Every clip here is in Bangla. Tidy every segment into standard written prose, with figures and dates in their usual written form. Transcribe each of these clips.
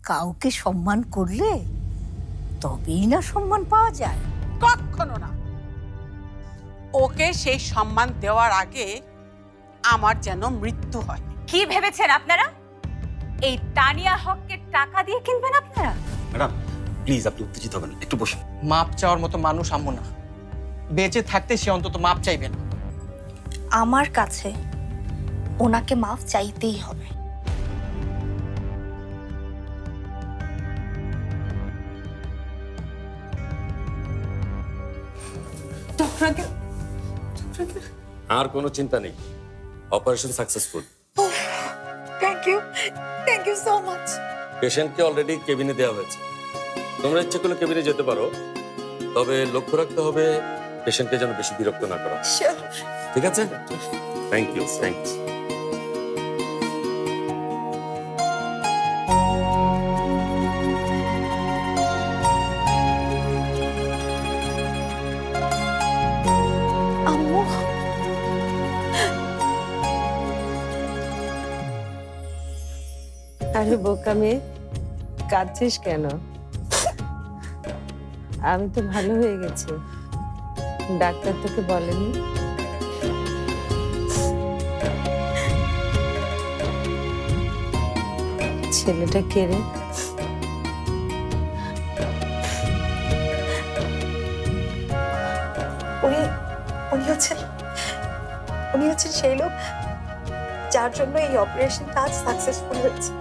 কাউকে সম্মান করলে তবেই না সম্মান পাওয়া যায়। কখনো না। ওকে সেই সম্মান দেওয়ার আগে আমার যেন মৃত্যু হয়। কি ভেবেছেন আপনারা এই তানিয়া হককে টাকা দিয়ে কিনবেন আপনারা? ম্যাডাম প্লিজ আপনি উত্তেজিত হবেন, একটু বসুন। মাপ চাওয়ার মতো মানুষ আম্মু না। বেঁচে থাকতে সে অন্তত মাপ চাইবে না। আমার কাছে ওনাকে মাফ চাইতেই হবে। আর কোনো চিন্তা নেই, operation successful. Thank you so much. পেশেন্টকে অলরেডি কেবিনে দেওয়া হয়েছে। তোমরা ইচ্ছে করলে কেবিনে যেতে পারো, তবে লক্ষ্য রাখতে হবে পেশেন্টকে যেন বেশি বিরক্ত না করা। ঠিক আছে? Thank you. থ্যাংকস। আম্মু, আরে বোকা মেয়ে, কাঁদছিস কেন? আমি তো ভালো হয়ে গেছি। ডাক্তার তোকে বলেনি? ছেলেটা কে রে? উনি হচ্ছেন সেই লোক যার জন্য এই অপারেশনটা আজ সাকসেসফুল হয়েছে।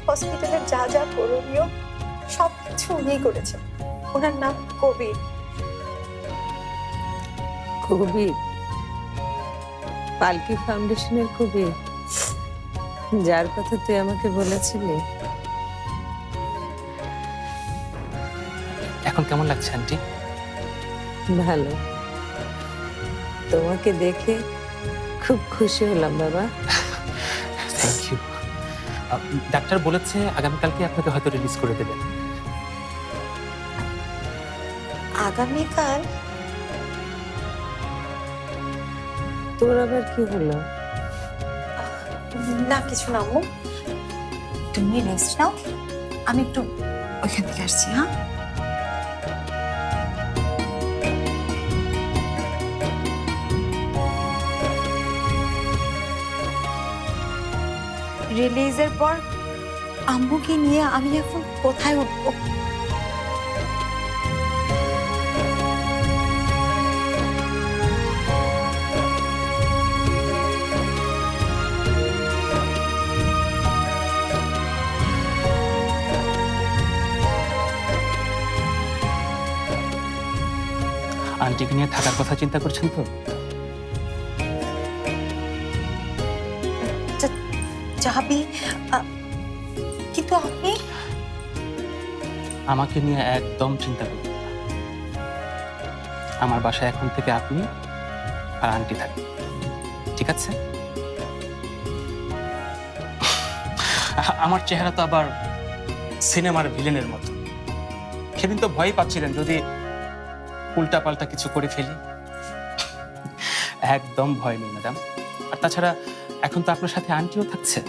হসপিটালের যা যা করণীয় সবকিছু উনিই করেছেন। ওনার নাম কবির। কবির? পালকি ফাউন্ডেশনের কবির, যার কথা তুই আমাকে বলেছিলি? এখন কেমন লাগছে আন্টি? ভালো। তোমাকে দেখে খুব খুশি হলাম বাবা। Thank you. ডাক্তার বলেছে আগামীকালকে আপনাকে হয়তো রিলিজ করে দেবেন। আগামীকাল? তোর আবার কি হলো? না কিছু না আম্মু, তুমি রেস্ট নাও, আমি একটু ওইখান থেকে আসছি। হ্যাঁ, রিলিজের পর আম্মুকে নিয়ে আমি এখন কোথায় উঠবো? আন্টিকে নিয়ে থাকার কথা চিন্তা করছেন তো? যাবি, কিন্তু আপনি? আমাকে নিয়ে একদম চিন্তা করবেন না। আমার বাসায় এখন থেকে আপনি আর আন্টি থাকবেন, ঠিক আছে? আমার চেহারা তো আবার সিনেমার ভিলেনের মতো। সেদিন তো ভয় পাচ্ছিলেন যদি উল্টা পাল্টা কিছু করে ফেলি। একদম ভয় নেই ম্যাডাম। আর তাছাড়া এখন তো আপনার সাথে আন্টিও থাকছে।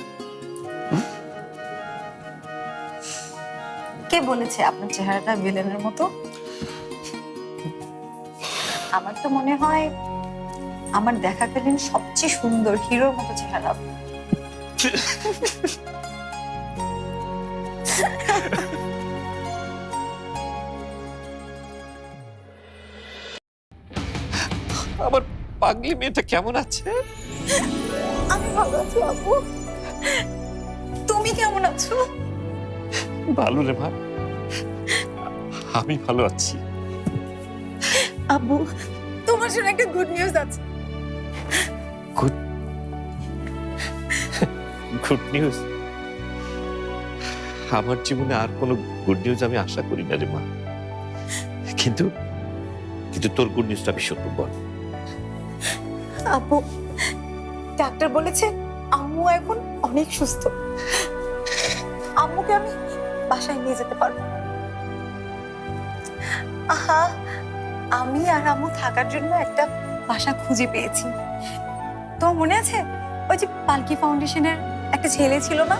কে বলেছে আপনার চেহারাটা ভিলেনের মতো? আমার তো মনে হয় আমার দেখাকালীন সবচেয়ে সুন্দর হিরোর মতো চেহারা। আমার পাগলি মেয়েটা কেমন আছে? আমি ভালো আছি আব্বু, তুমি কেমন আছো? ভালো রে মা, আমি ভালো আছি। আব্বু, তোমার জন্য একটা গুড নিউজ আছে। Good news? আমার জীবনে আর কোনো গুড নিউজ আমি আশা করি না রে মা, কিন্তু তোর গুড নিউজটা ভীষণ বল। আব্বু, ডাক্তার বলেছে আম্মু এখন অনেক সুস্থ। আম্মুকে আমি বাসায় নিয়ে যেতে পারবো। আহা, আমি আর আম্মু থাকার জন্য একটা বাসা খুঁজে পেয়েছি। তো মনে আছে ওই যে পালকি ফাউন্ডেশনের একটা ছেলে ছিল না,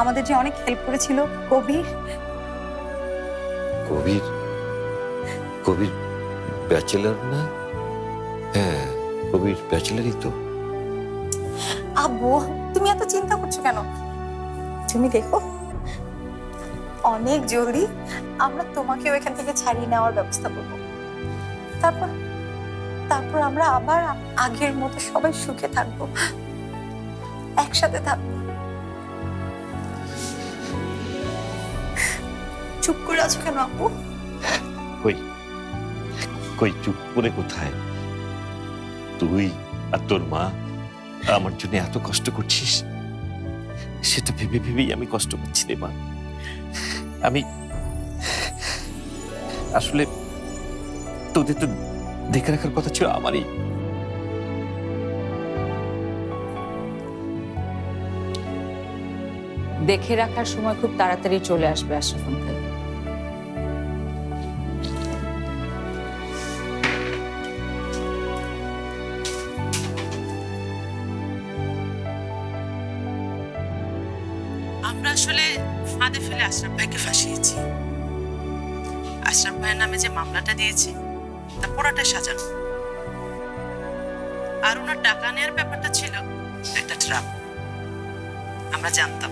আমাদের যে অনেক হেল্প করেছিল, কবির। কবির কবির ব্যাচেলর না? হ্যাঁ, কবির ব্যাচেলারই তো। আব্বু, তুমি এত চিন্তা করছো কেন? তুমি দেখো, অনেক জলদি আমরা তোমাকেও এখান থেকে ছাড়িয়ে নেওয়ার ব্যবস্থা করবো। তারপর তারপর আমরা আবার আগের মতো সবাই সুখে থাকবো, একসাথে থাকবো। চুপ করে আছো কেন আব্বু? কই কই চুপ করে কোথায়? তুই আর তোর মা আমার জন্য এত কষ্ট করছিস, সেটা ভেবে ভেবেই আমি কষ্ট পাচ্ছি রে মা। আমি আসলে তোদের তো দেখে রাখার কথা ছিল আমারই। দেখে রাখার সময় খুব তাড়াতাড়ি চলে আসবে আশরাফ আঙ্কেল। আমরা আসলে ফাঁদে ফেলে আশরাফ ভাইকে ফাঁসিয়েছি। আশরাফ ভাইয়ের নামে যে মামলাটা দিয়েছি তা পুরোটা সাজানো, আর ওনার টাকা নেওয়ার ব্যাপারটা ছিল একটা ট্রাপ। আমরা জানতাম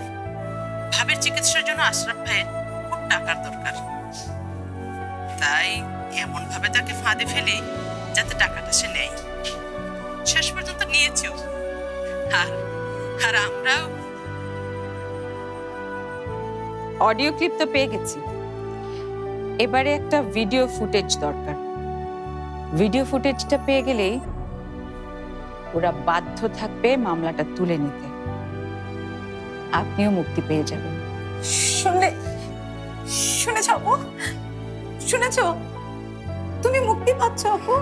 ভাবের চিকিৎসার জন্য আশরাফ ভাইয়ের খুব টাকার দরকার, তাই এমন ভাবে তাকে ফাঁদে ফেলি যাতে টাকাটা সে নেয়। শেষ পর্যন্ত নিয়েছেও। আর আমরাও অডিও ক্লিপ তো পেয়ে গেছি, এবারে একটা ভিডিও ফুটেজ দরকার। ভিডিও ফুটেজটা পেয়ে গেলেই ওরা বাধ্য থাকবে মামলাটা তুলে নিতে, আপনিও মুক্তি পেয়ে যাবেন। শুনেছ আপু? শুনেছ? তুমি মুক্তি পাচ্ছ আপু,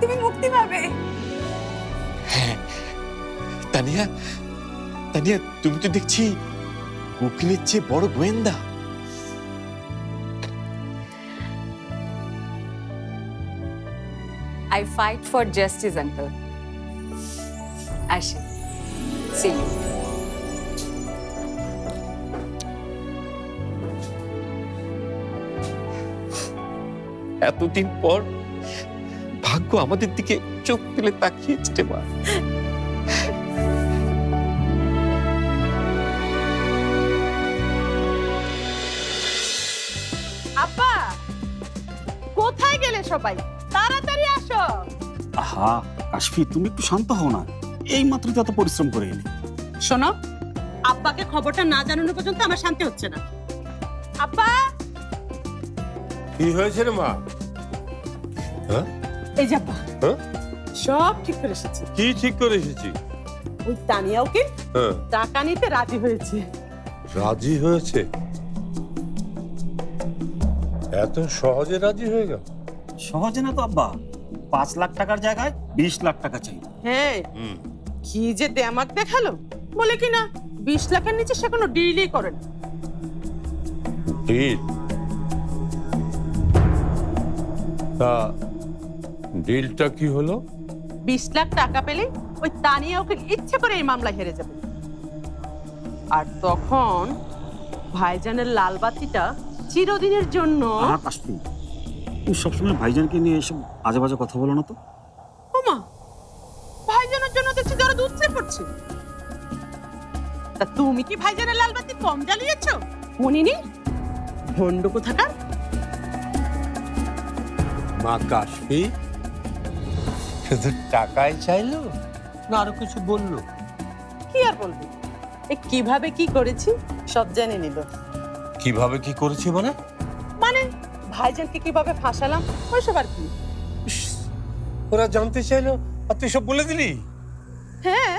তুমি মুক্তি পাবে। হ্যাঁ তানিয়া, তানিয়া তুমি তো দেখছি উকিলের চেয়ে বড় গোয়েন্দা। I fight for justice, uncle. আসি, see you. এতদিন পর ভাগ্য আমাদের দিকে চোখ তুলে তাকিয়েছে রে মা। আব্বা, কোথায় গেলে সবাই? তাড়াতাড়ি আসো। আহা কাশফি, তুমি একটু শান্ত হও না, এই মাত্র তো এত পরিশ্রম করে এলে। শোনো, আব্বাকে খবরটা না জানানো পর্যন্ত আমার শান্তি হচ্ছে না। আব্বা, কি হয়েছে রে মা? হ্যাঁ, এই যে আব্বা, হ্যাঁ? সব ঠিক করে এসেছি। কি ঠিক করে এসেছি? ওই তানিয়াও কি হ্যাঁ, টাকা নিতে রাজি হয়েছে। রাজি হয়েছে? এত সহজে রাজি হয়ে গেল? সহজে না তো আব্বা, 5 লাখ টাকার জায়গায় 20 লাখ টাকা চাই। হ্যাঁ, কি যে দেমাক দেখালো, বলে কি না 20 লাখের নিচে সে কোনো ডিলই করে না। ডিল? তা ডিলটা কি হলো? 20 লাখ টাকা পেলে ওই তানিয়া ওকে ইচ্ছে করে এই মামলা হেরে যাবে, আর তখন ভাইজানের লাল বাতিটা চিরদিনের জন্য। আহা কাশফি, তুমি সবসময় ভাইজানকে নিয়ে এসব আজে বাজে কথা বলো না তো। ওমা, ভাইজানের জন্য দেখছি যারা দুধে পড়ছে। তা তুমি কি ভাইজানের লাল বাতি কম জ্বালিয়েছো? মনিনি ভন্ড কোথাকার। মা কাশফি শুধু টাকাই চাইলো না আরো কিছু বললো? কি আর বলবি, এ কিভাবে কি করেছি সব জেনে নিল। কিভাবে কি করেছি মানে? মানে ভাইজানকে কিভাবে ফাঁসালাম ওইসব আর কি। ইস, ওরা জানতে চাইলো আর তুই সব বলে দিলি? হ্যাঁ,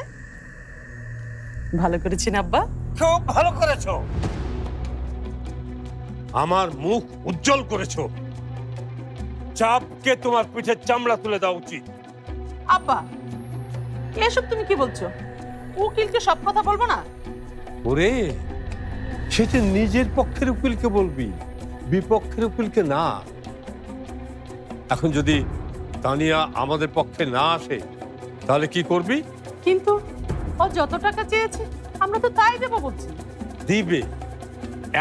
ভালো করেছি না আব্বা? খুব ভালো করেছো, আমার মুখ উজ্জ্বল করেছো। চাপকে তোমার পিঠের চামড়া তুলে দেওয়া উচিত। আব্বা, এসব তুমি কি বলছো? উকিলকে সব কথা বলবো না? ওরে, সেটা নিজের পক্ষের উকিলকে বলবি, বিপক্ষের উকিলকে না। এখন যদি তানিয়া আমাদের পক্ষে না আসে তাহলে কি করবি? কিন্তু ও যত টাকা চেয়েছে আমরা তো তাই দেবো বলছি। দিবে,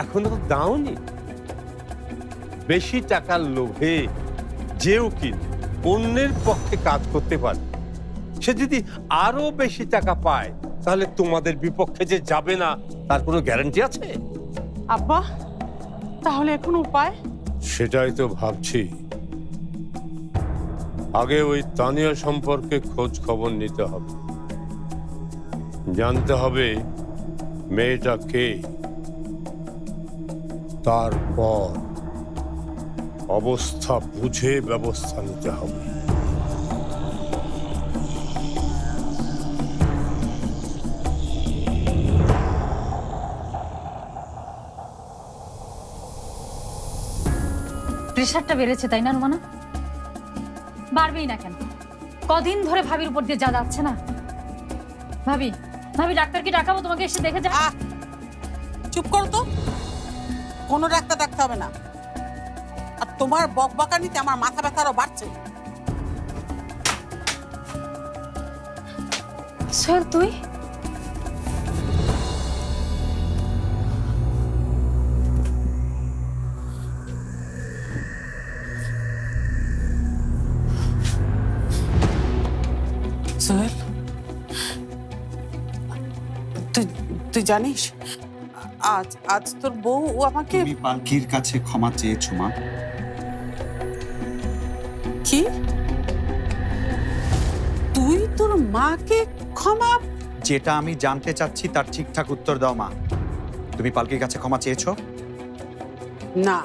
এখনো তো দাওনি। বেশি টাকার লোভে যে উকিল অন্যের পক্ষে কাজ করতে পারে, সে যদি আরো বেশি টাকা পায় তাহলে তোমাদের বিপক্ষে যে যাবে না তার কোনো গ্যারান্টি আছে? আব্বা, তাহলে এখন উপায়? সেটাই তো ভাবছি। আগে ওই তানিয়া সম্পর্কে খোঁজ খবর নিতে হবে, জানতে হবে মেয়েটা কে। তারপর অবস্থা বুঝে ব্যবস্থা নিতে হবে। প্রেশারটা বেড়েছে তাই না রুমানা? বাড়বেই না কেন? কদিন ধরে ভাবির উপর দিয়ে যা যাচ্ছে না। ভাবি, ভাবি ডাক্তারকে ডাকাবো, তোমাকে এসে দেখে যা। চুপ করো তো, কোনো ডাক্তার ডাকতে হবে না। আর তোমার বকবকানিতে আমার মাথা ব্যথা আরো বাড়ছে। সোহেল, তুই? সোহেল, তুই জানিস আজ আজ তোর বউ আমাকে তুমি পালকির কাছে ক্ষমা চেয়েছো মা। কি? তুই তোর মাকে ক্ষমা? যেটা আমি জানতে চাচ্ছি তার ঠিকঠাক উত্তর দাও মা। তুমি পালকির কাছে ক্ষমা চেয়েছো? না,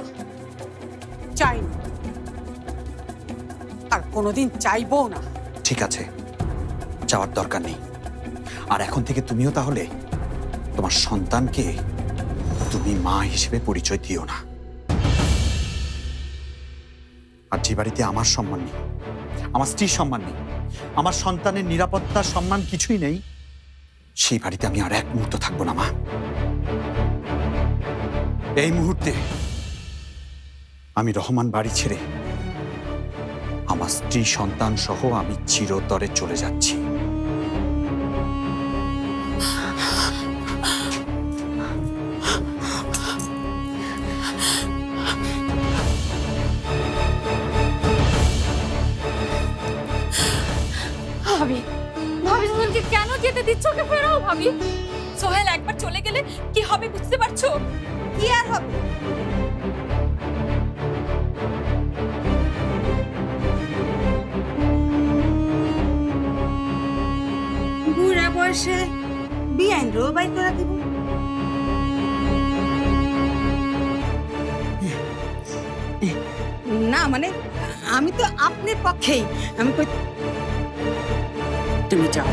চাইনি, আর কোনোদিন চাইবো না। ঠিক আছে, যাওয়ার দরকার নেই। আর এখন থেকে তুমিও তাহলে তোমার সন্তানকে তুমি মা হিসেবে পরিচয় দিও না। আর যে বাড়িতে আমার সম্মান নেই, আমার স্ত্রীর সম্মান নেই, আমার সন্তানের নিরাপত্তা সম্মান কিছুই নেই, সেই বাড়িতে আমি আর এক মুহূর্ত থাকবো না মা। এই মুহূর্তে আমি রহমান বাড়ি ছেড়ে আমার স্ত্রী সন্তান সহ আমি চিরতরে চলে যাচ্ছি। ভাবি, ভাবি সোহেলকে কেন যেতে দিচ্ছ? ওকে ফেরাও ভাবি। সোহেল একবার চলে গেলে কি হবে বুঝতে পারছো? কি আর হবে? বুড়া বয়সে বিয়াইন রো বাই করে দিব। না মানে আমি তো আপনার পক্ষেই। আমি তুমি যাও,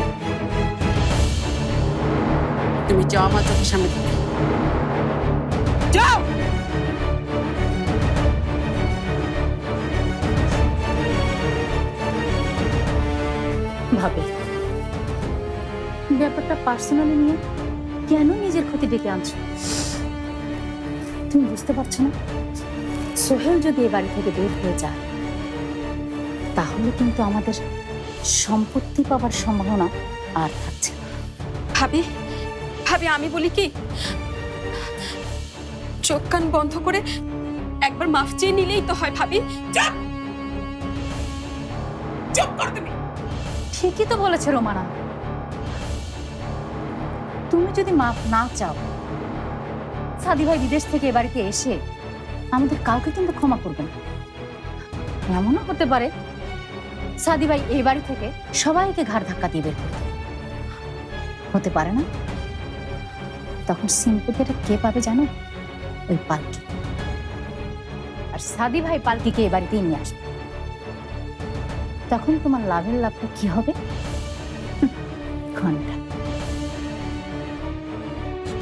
তুমি যাও আমার চোখের সামনে থেকে যাও। ভাবি, ব্যাপারটা পার্সোনালি নিয়ে কেন নিজের ক্ষতি ডেকে আনছো? তুমি বুঝতে পারছো না? সোহেল যদি এ বাড়ি থেকে বের হয়ে যায় তাহলে কিন্তু আমাদের সম্পত্তি পাওয়ার সম্ভাবনা আর থাকছে না। ভাবি, ভাবি আমি বলি কি, চোখ কান বন্ধ করে একবার মাফ চেয়ে নিলেই তো হয়। ভাবি চুপ, চুপ কর তুমি। ঠিকই তো বলেছে রোমানা, তুমি যদি মাফ না চাও, সাদি ভাই বিদেশ থেকে এ বাড়িতে এসে আমাদের কাউকে কিন্তু ক্ষমা করবেন। এমনও হতে পারে সাদি ভাই এই বাড়ি থেকে সবাইকে ঘাড় ধাক্কা দিয়ে বের করতে হতে পারে না? তখন সিম্পতিটা কে পাবে জানো? ওই পালকি। আর সাদি ভাই পালকিকে এ বাড়িতেই নিয়ে আসবে। তখন তোমার লাভের লাভটা কি হবে? ঘন্টা।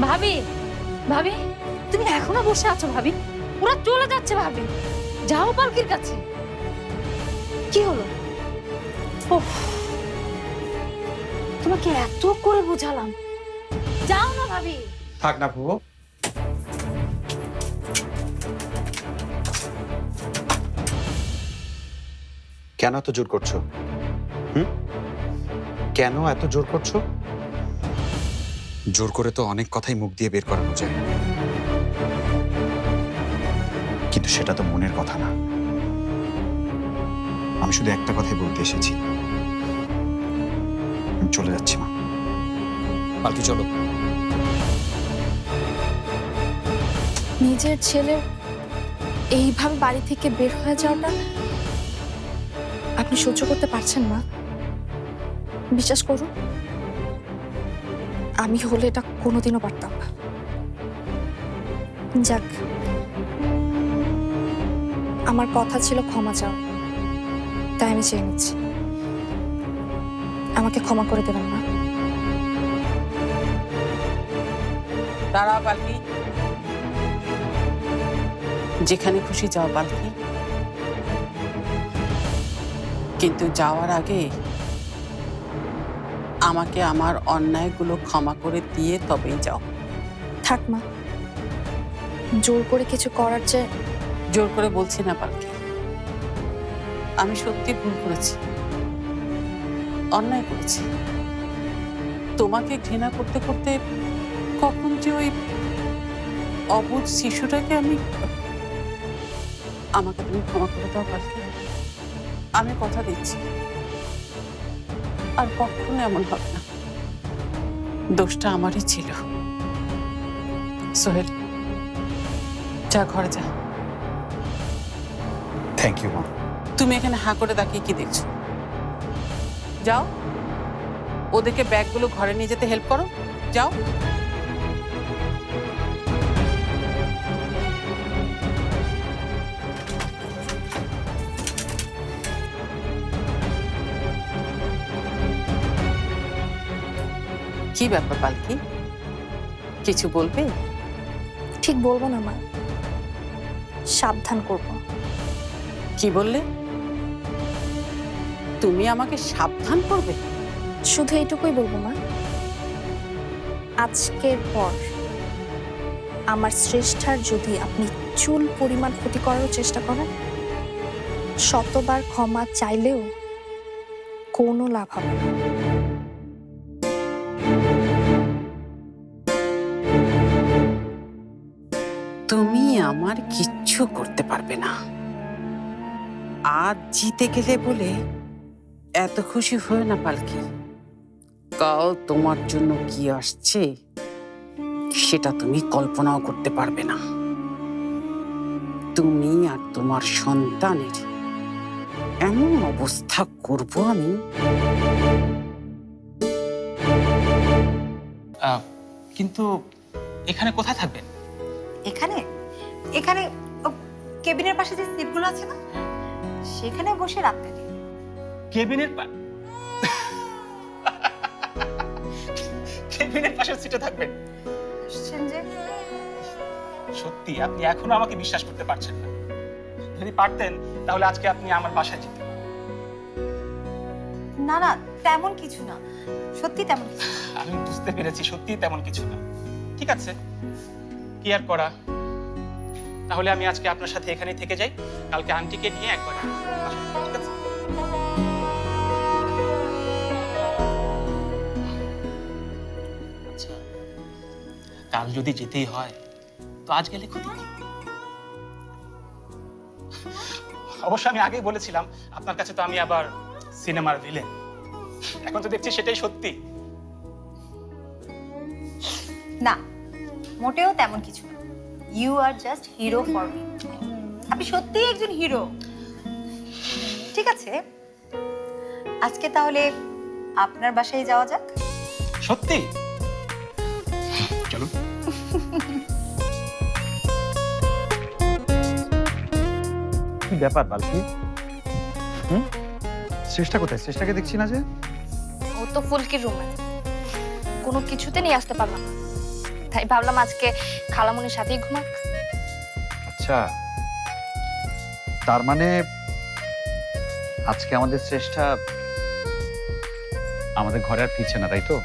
ভাবি, ভাবি তুমি এখনো বসে আছো? ভাবি ওরা চলে যাচ্ছে। ভাবি যাও পালকির কাছে। কি হলো? ওহ, তোমাকে এত করে বোঝালাম, যাও না ভাবি। থাক না ভুবো, কেন এত জোর করছো? কেন এত জোর করছো? জোর করে তো অনেক কথাই মুখ দিয়ে বের করানো যায়, কিন্তু সেটা তো মনের কথা না। আমি শুধু একটা কথাই বলতে এসেছি, আমি চলে যাচ্ছি মা। পালকি চলো। নিজের ছেলে এইভাবে বাড়ি থেকে বের হয়ে যাওয়াটা আপনি সহ্য করতে পারছেন না? বিশ্বাস করুন, আমি হলে এটা কোনোদিনও পারতাম না। যাক, আমার কথা ছিল ক্ষমা চাও, তাই আমি চেয়ে নিচ্ছি। আমাকে ক্ষমা করে দেবেন না? দাঁড়াও পালকি, যেখানে খুশি যাও পালকি, কিন্তু যাওয়ার আগে আমাকে আমার অন্যায়গুলো ক্ষমা করে দিয়ে তবেই যাও। থাক মা, জোর করে কিছু করার চেয়ে। জোর করে বলছি না পালকি, আমি সত্যি ভুল করেছি, অন্যায় করেছি। তোমাকে ঘৃণা করতে করতে কখন যে ওই অবুঝ শিশুটাকে আমাকে তুমি ক্ষমা করে দাও পালকি। আমি কথা দিচ্ছি আর কখনো এমন হবে না। দোষটা আমারই ছিল। সোহেল, যা ঘরে যা। থ্যাংক ইউ মা। তুমি এখানে হাঁ করে তাকিয়ে কি দেখছো? যাও, ওদেরকে ব্যাগগুলো ঘরে নিয়ে যেতে হেল্প করো, যাও। কি ব্যাপার পালকি, কিছু বলবে? ঠিক বলবো না মা, সাবধান করব। কি বললে? তুমি আমাকে সাবধান করবে? শুধু এইটুকুই বলবো মা, আজকের পর আমার শ্রেষ্ঠার যদি আপনি চুল পরিমাণ ক্ষতি করার চেষ্টা করেন, শতবার ক্ষমা চাইলেও কোনো লাভ হবে না। তুমি আমার কিচ্ছু করতে পারবে না। আজ জিতে গেলে বলে এত খুশি হয়ে না পালকি। কাল তোমার জন্য কি আসছে সেটা তুমি কল্পনাও করতে পারবে না। তুমি আর তোমার সন্তানের এমন অবস্থা করব আমি। কিন্তু এখানে কোথায় থাকবেন? এখানে এখানে কেবিনের পাশে যে সিটগুলো আছে না, সেখানে বসে রাত কাটি। কেবিনের কেবিনের পাশের সিটে থাকবেন? যে সত্যি আপনি এখনো আমাকে বিশ্বাস করতে পারছেন না? যদি পারতেন তাহলে আজকে আপনি আমার বাসায় যেতেন। না না, তেমন কিছু না, সত্যি তেমন কিছু। আমি বুঝতে পেরেছি, সত্যি তেমন কিছু না। ঠিক আছে, কি আর করা। তাহলে আমি আজকে আপনার সাথে এখানেই থেকে যাই, কালকে আন্টিকে নিয়ে একবার ঠিক আছে? আচ্ছা, কাল যদি যেতেই হয় তো আজ গেলে ক্ষতি কি? অবশ্য আমি আগেই বলেছিলাম আপনার কাছে তো আমি আবার সিনেমার ভিলেন। এখন তো দেখছি সেটাই সত্যি। না, মোটেও তেমন কিছু না। You are just hero for me. আপনি সত্যিই একজন হিরো। ঠিক আছে, আজকে তাহলে আপনার বাসায় যাওয়া যাক। সত্যি? চলুন। কি ব্যাপার পালকি? শ্রেষ্ঠা কোথায়? শ্রেষ্ঠাকে দেখছি না যে। ও তো ফুলকির রুমে, কোনো কিছুতে নিয়ে আসতে পারলাম না, তাই ভাবলাম আজকে খালামুনির সাথেই ঘুমাক। আচ্ছা, তার মানে আজকে আমাদের শ্রেষ্ঠা আমাদের ঘরে আর ফিরছে না, তাই তো?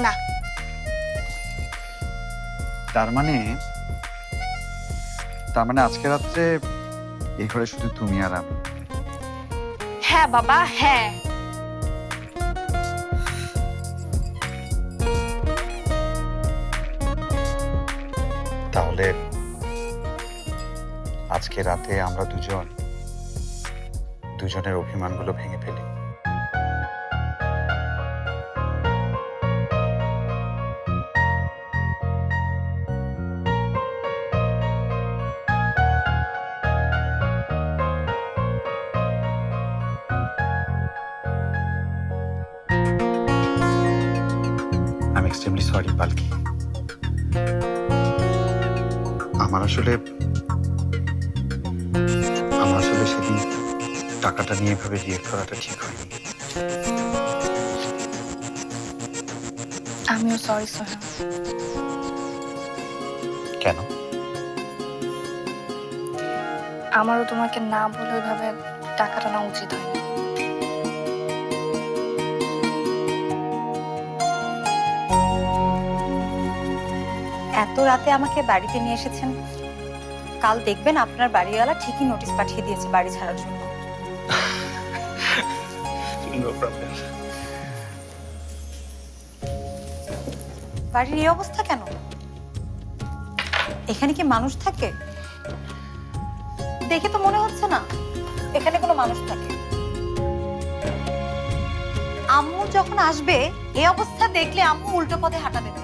না। তার মানে আজকে রাত্রে এই ঘরে শুধু তুমি আর আমি। হ্যাঁ বাবা, হ্যাঁ। তাহলে আজকে রাতে আমরা দুজনের অভিমানগুলো ভেঙে ফেলি। I'm extremely sorry, পালকি। আমার আসলে সেদিন টাকাটা নিয়ে এভাবে রিয়েক্ট করাটা ঠিক হয়নি। আমিও সরি সোহেল। কেন? আমারও তোমাকে না বলে ওইভাবে টাকাটা নেওয়া উচিত হয়নি। এত রাতে আমাকে বাড়িতে নিয়ে এসেছেন, কাল দেখবেন আপনার বাড়িওয়ালা ঠিকই নোটিশ পাঠিয়ে দিয়েছে বাড়ি ছাড়ার জন্য। No problem. বাড়ির এই অবস্থা কেন? এখানে কি মানুষ থাকে? দেখে তো মনে হচ্ছে না এখানে কোনো মানুষ থাকে। আম্মু যখন আসবে এই অবস্থা দেখলে আম্মু উল্টো পথে হাঁটা দেবে।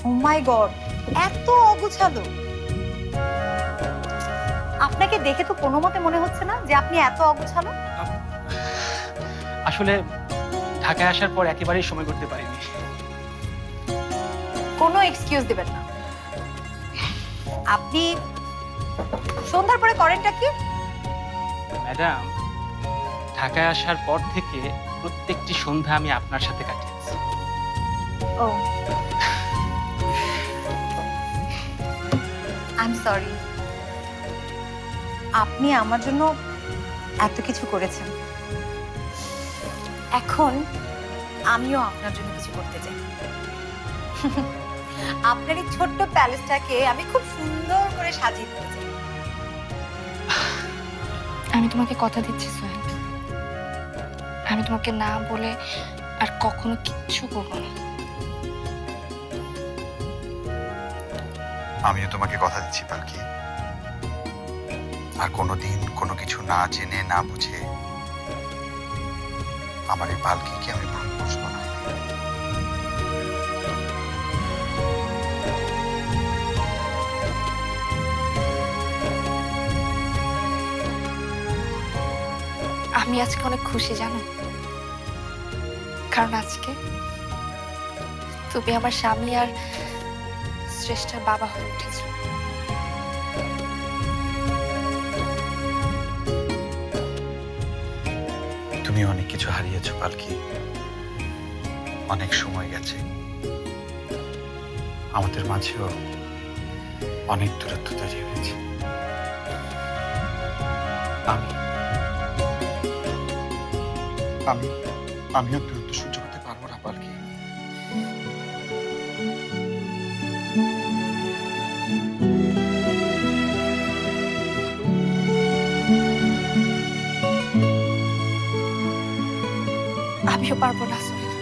ও মাই গড, এত অগুছালো! আপনাকে দেখে তো কোনো মতে মনে হচ্ছে না যে আপনি এত অগুছালো। আসলে ঢাকায় আসার পর একেবারেই সময় করতে পারিনি। কোনো এক্সকিউজ দিবেন না। আপনি সন্ধ্যার পরে করেনটা কি? ম্যাডাম, ঢাকায় আসার পর থেকে প্রত্যেকটি সন্ধ্যা আমি আপনার সাথে কাটিয়েছি। ও, আই এম সরি। আপনি আমার জন্য এত কিছু করেছেন, এখন আমিও আপনার জন্য কিছু করতে চাই। আপনার এই ছোট্ট প্যালেসটাকে আমি খুব সুন্দর করে সাজিয়ে দিতে চাই। আমি তোমাকে কথা দিচ্ছি সোহেল, আমি তোমাকে না বলে আর কখনো কিচ্ছু করবো না। আমিও তোমাকে কথা দিচ্ছি পালকি, আর কোনোদিন কোনো কিছু না জেনে না বুঝে আমার এই পালকিকে আমি ভুল বুঝবো না। আমি আজকে অনেক খুশি জানো, কারণ আজকে তুমি আমার স্বামী আর শ্রেষ্ঠার বাবা হয়ে উঠেছো। তুমি অনেক কিছু হারিয়েছো পালকি, অনেক সময় গেছে, আমাদের মাঝেও অনেক দূরত্ব তৈরি হয়েছে। আমি আর দূরত্ব সহ্য করতে পারবো না পালকি। আমিও পারবো না Sohel.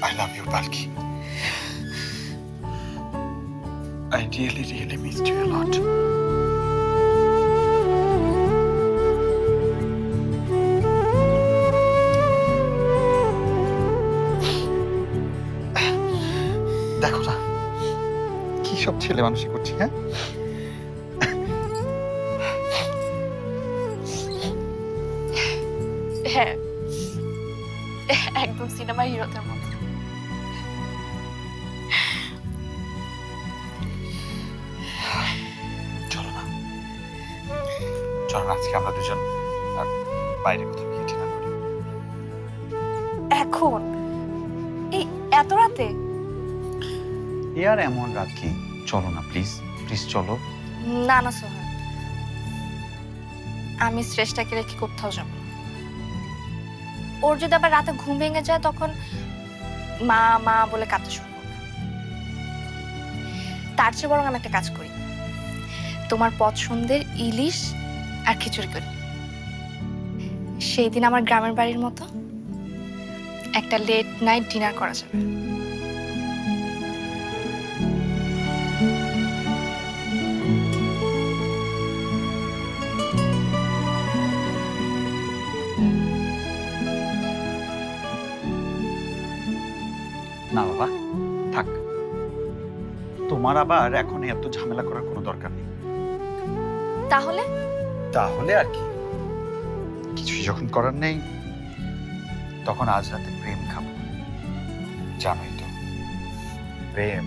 I love you, Palki. I really, really missed you a lot. দেখো না কি সব ছেলে মানুষই করছি, হ্যাঁ? হ্যাঁ, একদম সিনেমার হিরোদের মতো। চলো না, আজকে আমরা দুজন বাইরে কোথাও গিয়ে ডিনার করি। এখন এই এত রাতে? আর এমন রাত কি, চলো না প্লিজ, প্লিজ চলো। না না সোহেল, আমি শ্রেষ্ঠাকে রেখে কোথাও যাব না। ওর যদি আবার রাতে ঘুম ভেঙে যায় তখন মা মা বলে কাঁদতে শুরু করবে। তার চেয়ে বরং আমি একটা কাজ করি, তোমার পছন্দের ইলিশ আর খিচুড়ি করি। সেই দিন আমার গ্রামের বাড়ির মতো একটা লেট নাইট ডিনার করা যাবে। না বাবা, থাক। তোমার আবার এখন এত ঝামেলা করার কোনো দরকার নেই। তাহলে তাহলে আর কি, কিছুই যখন করার নেই তখন আজ রাতে প্রেম খাবো। জানোই তো, প্রেম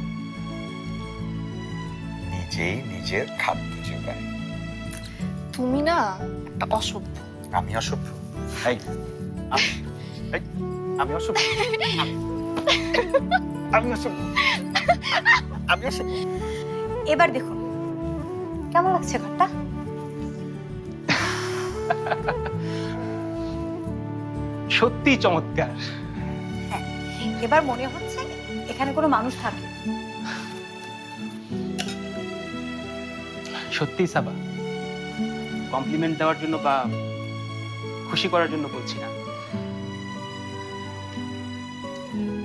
নিজেই নিজের খাদ্য যোগায়। তুমি না একটা অসভ্য। আমি অসভ্য? এই, আমি অসভ্য? আমি অসভ্য? আমি অসভ্য? এবার দেখুন কেমন লাগছে ঘরটা। সত্যি চমৎকার। এবার মনে হচ্ছে এখানে কোনো মানুষ থাকে। সত্যি সাবা, কমপ্লিমেন্ট দেওয়ার জন্য বা খুশি করার জন্য বলছি না,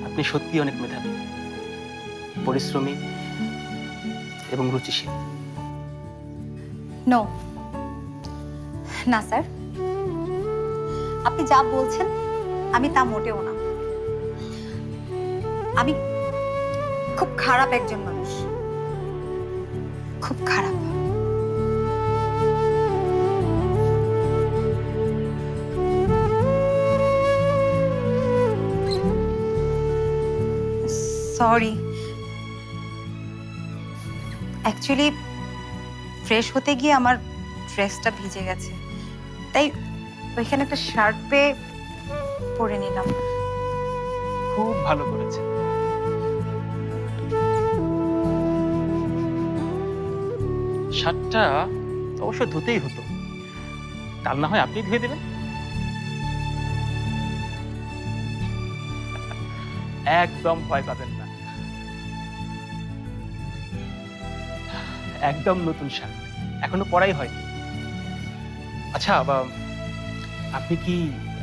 আপনি সত্যি অনেক মেধাবী, পরিশ্রমী এবং রুচিশীল। নো, না স্যার, আপনি যা বলছেন আমি তা মোটেও না। আমি খুব খারাপ একজন মানুষ, খুব খারাপ। সরি, অ্যাকচুয়ালি ফ্রেশ হতে গিয়ে আমার ড্রেসটা ভিজে গেছে, তাই ওইখানে একটা শার্ট পেয়ে পরে নিলাম। খুব ভালো করেছে। শার্টটা অবশ্য ধুতেই হতো, কাল না হয় আপনি ধুয়ে দেবেন। একদম ভয় পাবেন না, একদম নতুন শার্ট, এখনো পরাই হয়নি। আচ্ছা, আপনি কি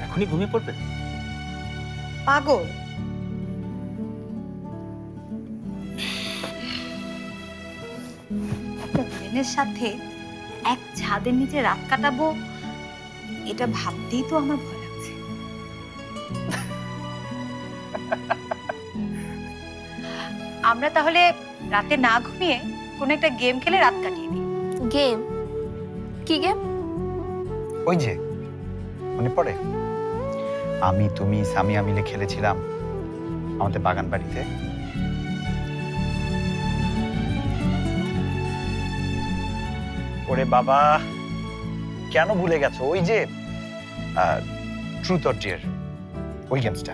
এখনই ঘুমিয়ে পড়বেন? পাগল, একটা মেয়ের সাথে এক ছাদের নিচে রাত কাটাবো, এটা ভাবতেই তো আমার ভয় লাগছে। আমরা তাহলে রাতে না ঘুমিয়ে কোন একটা গেম খেলে রাত কাটিয়ে দিই। গেম? কি গেম? ওই যে মনে পড়ে আমি, তুমি, সামিয়া মিলে খেলেছিলাম আমাদের বাগান বাড়িতে। ওরে বাবা, কেন ভুলে গেছো? ওই যে ট্রুথ অর ডেয়ার, ওই গেমসটা।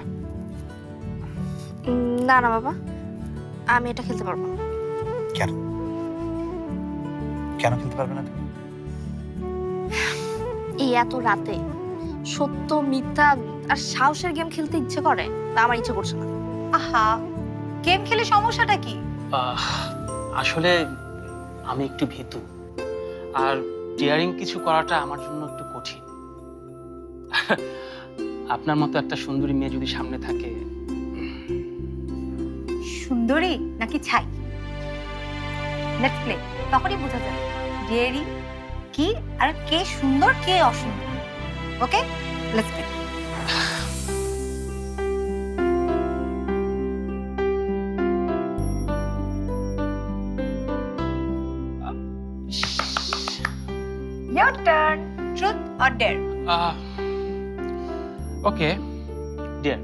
না না বাবা, আমি এটা খেলতে পারবো না। কেন কেন খেলতে পারবে না তুমি? এই এত রাতে সত্য মিথ্যা আর সাহসের গেম খেলতে ইচ্ছে করে, তা আমার ইচ্ছে করছে না। আহা, গেম খেলে সমস্যাটা কি? আসলে আমি একটু ভীতু, আর ডেয়ারিং কিছু করাটা আমার জন্য একটু কঠিন। আপনার মতো একটা সুন্দরী মেয়ে যদি সামনে থাকে। সুন্দরী নাকি ছাই? লেটস প্লে, তখনই বোঝা যাবে ডেয়ারিং কি আর কে সুন্দর কে অসুন্দর। Okay, let's play. Your turn. Truth or dare? Okay, dear.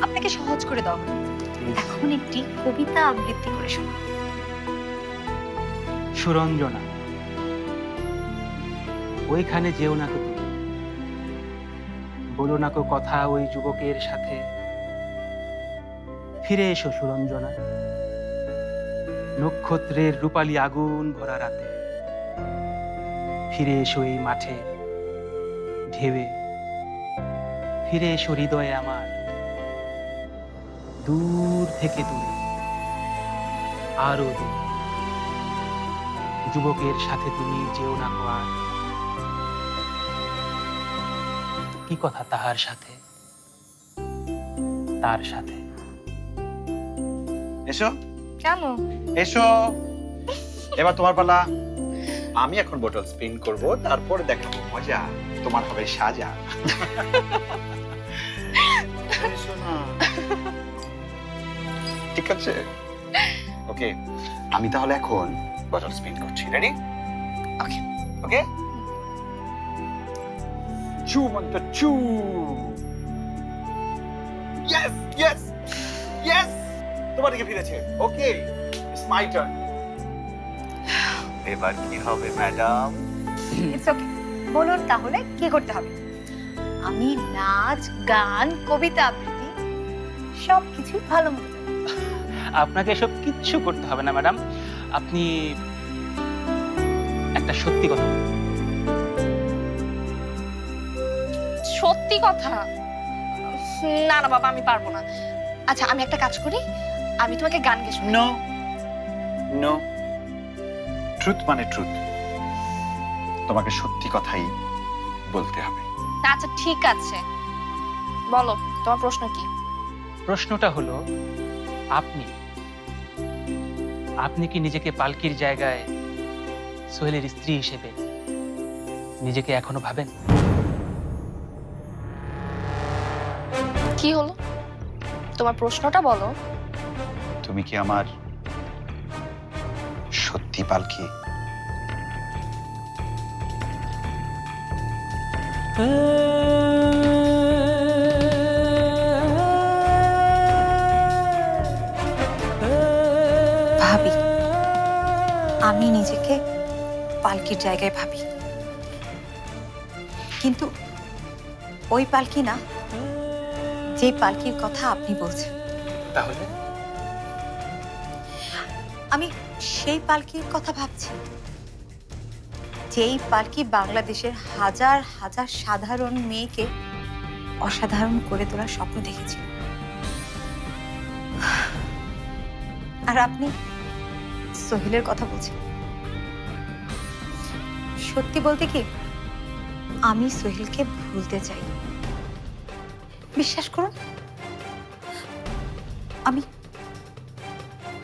আপনাকে সহজ করে দাও, এখন একটি কবিতা আবৃত্তি করে শোনাও। সুরঞ্জনা, ওইখানে যেও না কো তুমি, বলো না কো কথা ওই যুবকের সাথে। ফিরে এসো সুরঞ্জনা, নক্ষত্রের রূপালী আগুন ভরা রাতে। ফিরে এসো এই মাঠে ঢেউয়ে, ফিরে এসো হৃদয়ে আমার। দূর থেকে দূরে, আরো দূরে, যুবকের সাথে তুমি যেও না কো আর। একই কথা তাহার সাথে, তার সাথে। এসো কেন? এসো, এবার তোমার পালা। আমি এখন বোতল স্পিন করব, তারপর দেখাবো মজা। তোমার হবে সাজা। এসো না। ঠিক আছে, ওকে। আমি তাহলে এখন বোতল স্পিন করছি। রেডি? ওকে। ওকে, চু মন্ত্র চু। ইয়েস ইয়েস ইয়েস, তোমার দিকে ফিরেছে। ওকে, ইটস মাই টার্ন। এবার কি হবে ম্যাডাম? ইটস ওকে, বলুন তাহলে কি করতে হবে। আমি নাচ, গান, কবিতা আবৃত্তি সব কিছু ভালো মতো জানি। আপনাকে এসব কিচ্ছু করতে হবে না ম্যাডাম, আপনি একটা সত্যি কথা বলুন। সত্যি কথা? না না বাবা, আমি পারবো না। আচ্ছা, আমি একটা কাজ করি, আমি তোমাকে গান গেয়ে শোনাই। নো নো, ট্রুথ মানে ট্রুথ। তোমাকে সত্যি কথাই বলতে হবে। আচ্ছা ঠিক আছে, বলো তোমার প্রশ্ন কি? প্রশ্নটা হলো, আপনি কি নিজেকে পালকির জায়গায় সোহেলের স্ত্রী হিসেবে নিজেকে এখনো ভাবেন? কি হলো, তোমার প্রশ্নটা বলো। তুমি কি আমার সত্যি পালকি? ভাবি, আমি নিজেকে পালকির জায়গায় ভাবি, কিন্তু ওই পালকি না যে পালকির কথা আপনি বলছেন। তাহলে আমি সেই পালকির কথা ভাবছি যেই পালকি বাংলাদেশের হাজার হাজার সাধারণ মেয়েকে অসাধারণ করে তোলার স্বপ্ন দেখেছি। আর আপনি সোহেলের কথা বলছেন। সত্যি বলতে কি, আমি সোহেলকে ভুলতে চাই। বিশ্বাস করুন, আমি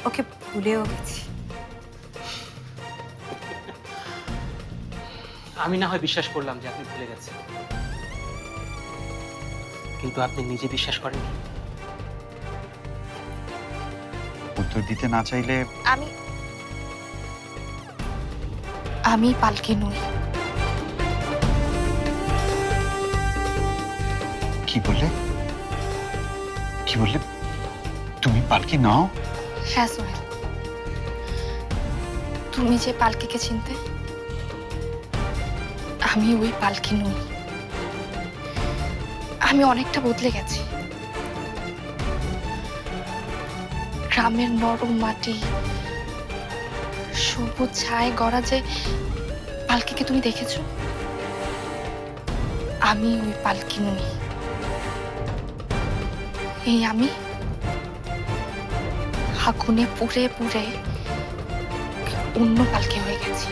ওকে ভুলেও গেছি। আমি না হয় বিশ্বাস করলাম যে আপনি ভুলে গেছেন, কিন্তু আপনি নিজে বিশ্বাস করেন? উত্তর দিতে না চাইলে আমি পালকি নই। কি বললে? কি বললে? তুমি পালকি নাও? হ্যাঁ সোহেল, তুমি যে পালকিকে চিনতে, আমি ওই পালকি নই। আমি অনেকটা বদলে গেছি। গ্রামের নরম মাটি, সবুজ ছায় গড়া যে পালকিকে তুমি দেখেছো, আমি ওই পালকি নই। এই আমি আগুনে পুড়ে পুড়ে অন্য পালকি হয়ে গেছি।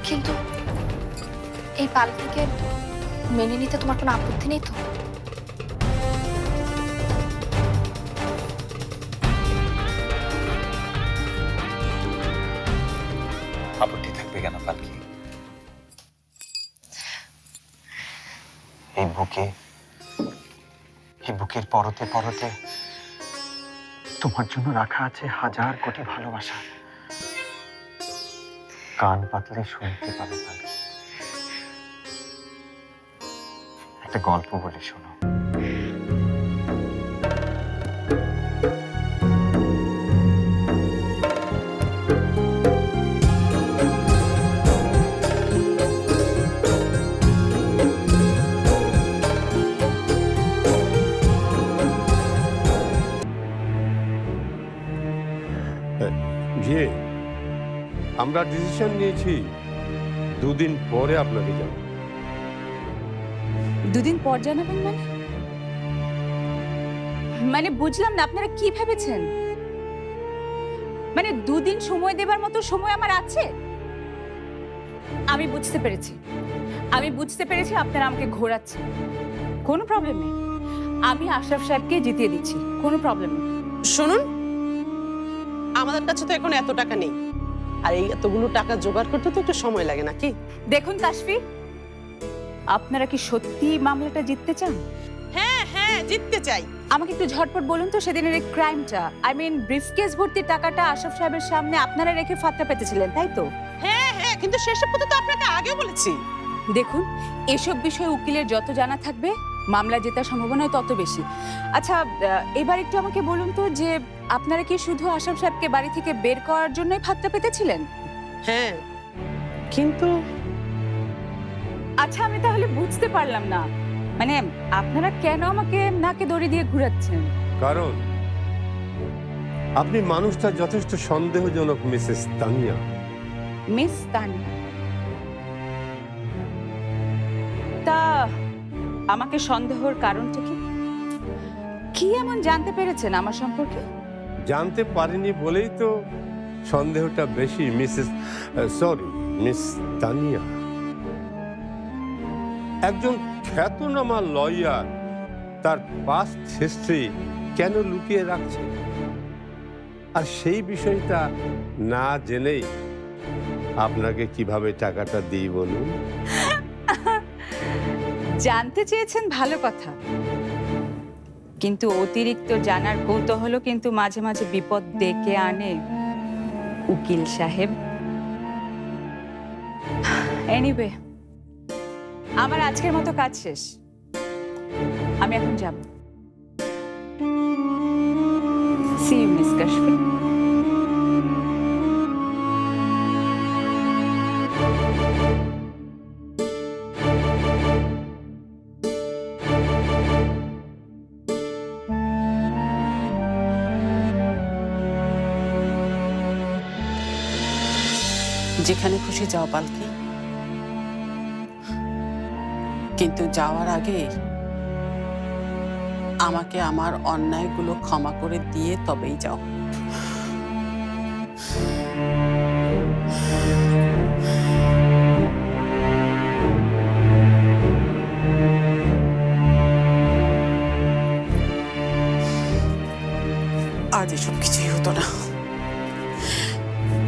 কিন্তু এই পালকিকে মেনে নিতে তোমার কোনো আপত্তি নেই তো? আপত্তি থাকবে কেন পালকি? এই বুকের পরতে পরতে তোমার জন্য রাখা আছে হাজার কোটি ভালোবাসা। কান পাতলে শুনতে পাবে পালকি। একটা গল্প বলে শোনো। যে আমরা ডিসিশন নিয়েছি 2 দিন পরে আপনাকে জানাবো। 2 দিন পর জানাবেন মানে বুঝলাম না, আপনারা কি ভেবেছেন? মানে 2 দিন সময় দেবার মতো সময় আমার আছে? আমি বুঝতে পেরেছি, আমি বুঝতে পেরেছি আপনারা আমাকে ঘোরাচ্ছেন। কোনো প্রবলেম নেই, আমি আশরাফ সাহেবকে জিতিয়ে দিচ্ছি, কোনো প্রবলেম নেই। শুনুন, আমাদের কাছে তো এখন এত টাকা নেই, আর এই এতগুলো টাকা জোগাড় করতে তো একটু সময় লাগে নাকি? দেখুন কাশফি, আপনারা কি সত্যি মামলাটা জিততে চান? হ্যাঁ হ্যাঁ, জিততে চাই। আমাকে একটু ঝটপট বলুন তো, সেদিনের এই ক্রাইমটা, আই মিন ব্রিফকেস ভর্তি টাকাটা আশরাফ সাহেবের সামনে আপনারা রেখে ফাত্তা পেতেছিলেন, তাই তো? হ্যাঁ হ্যাঁ, কিন্তু সেসব কথা তো আপনাকে আগে বলেছি। দেখুন, এসব বিষয়ে উকিলের যত জানা থাকবে মামলা জেতার সম্ভাবনা তত বেশি। আচ্ছা, এবার একটু আমাকে বলুন তো যে আপনারা কি শুধু আশরাফ সাহেবকে বাড়ি থেকে বের করার জন্যই ফাত্তা পেতেছিলেন? হ্যাঁ, কিন্তু আচ্ছা, আমি তাহলে বুঝতে পারলাম না, মানে আপনারা কেন আমাকে নাকে দড়ি দিয়ে ঘুরাচ্ছেন? কারণ আপনি মানুষটা যথেষ্ট সন্দেহজনক, মিসেস তানিয়া। মিস তানিয়া? তা আমাকে সন্দেহের কারণটা কি? কি এমন জানতে পেরেছেন আমার সম্পর্কে? জানতে পারিনি বলেই তো সন্দেহটা বেশি, মিস তানিয়া। একজন খ্যাতনামা লয়ার তার পাস্ট হিস্ট্রি কেন লুকিয়ে রাখছে? আর সেই বিষয়টা না জেনেই আপনাকে কিভাবে টাকাটা দিই বলুন? জানতে চেয়েছেন, ভালো কথা, কিন্তু অতিরিক্ত জানার কৌতূহলও কিন্তু মাঝে মাঝে বিপদ ডেকে আনে উকিল সাহেব। এনিওয়ে, আমার আজকের মতো কাজ শেষ, আমি এখন যাব। See you miss Kashfi. যেখানে খুশি যাও পালকি, কিন্তু যাওয়ার আগে আমাকে আমার অন্যায়গুলো ক্ষমা করে দিয়ে তবেই যাও। আজ এসব কিছুই হতো না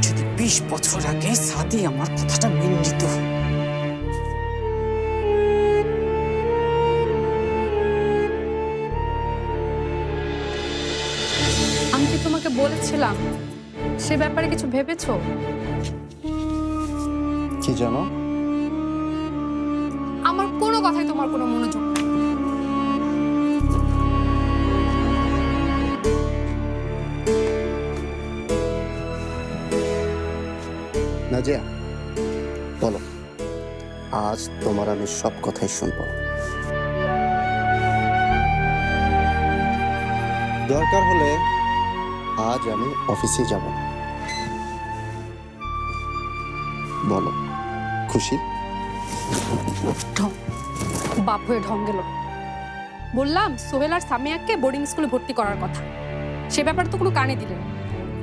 যদি 20 বছর আগে সাদি আমার কথাটা মেনে নিত। আমি কি তোমাকে বলেছিলাম সে ব্যাপারে কিছু ভেবেছো? কি জানো? আমার কোনো কথাই তোমার কোনো মনোযোগ নাই। নাজিয়া, বলো, আজ তোমার আমি সব কথাই শুনবো। দরকার হলে আজ আমি অফিসে যাব না। বলো, খুশি? বাপ হয়ে ঢং গেল। বললাম সোহেল আর সামিয়াকে বোর্ডিং স্কুলে ভর্তি করার কথা, সে ব্যাপারে তো কোনো কানে দিলেন।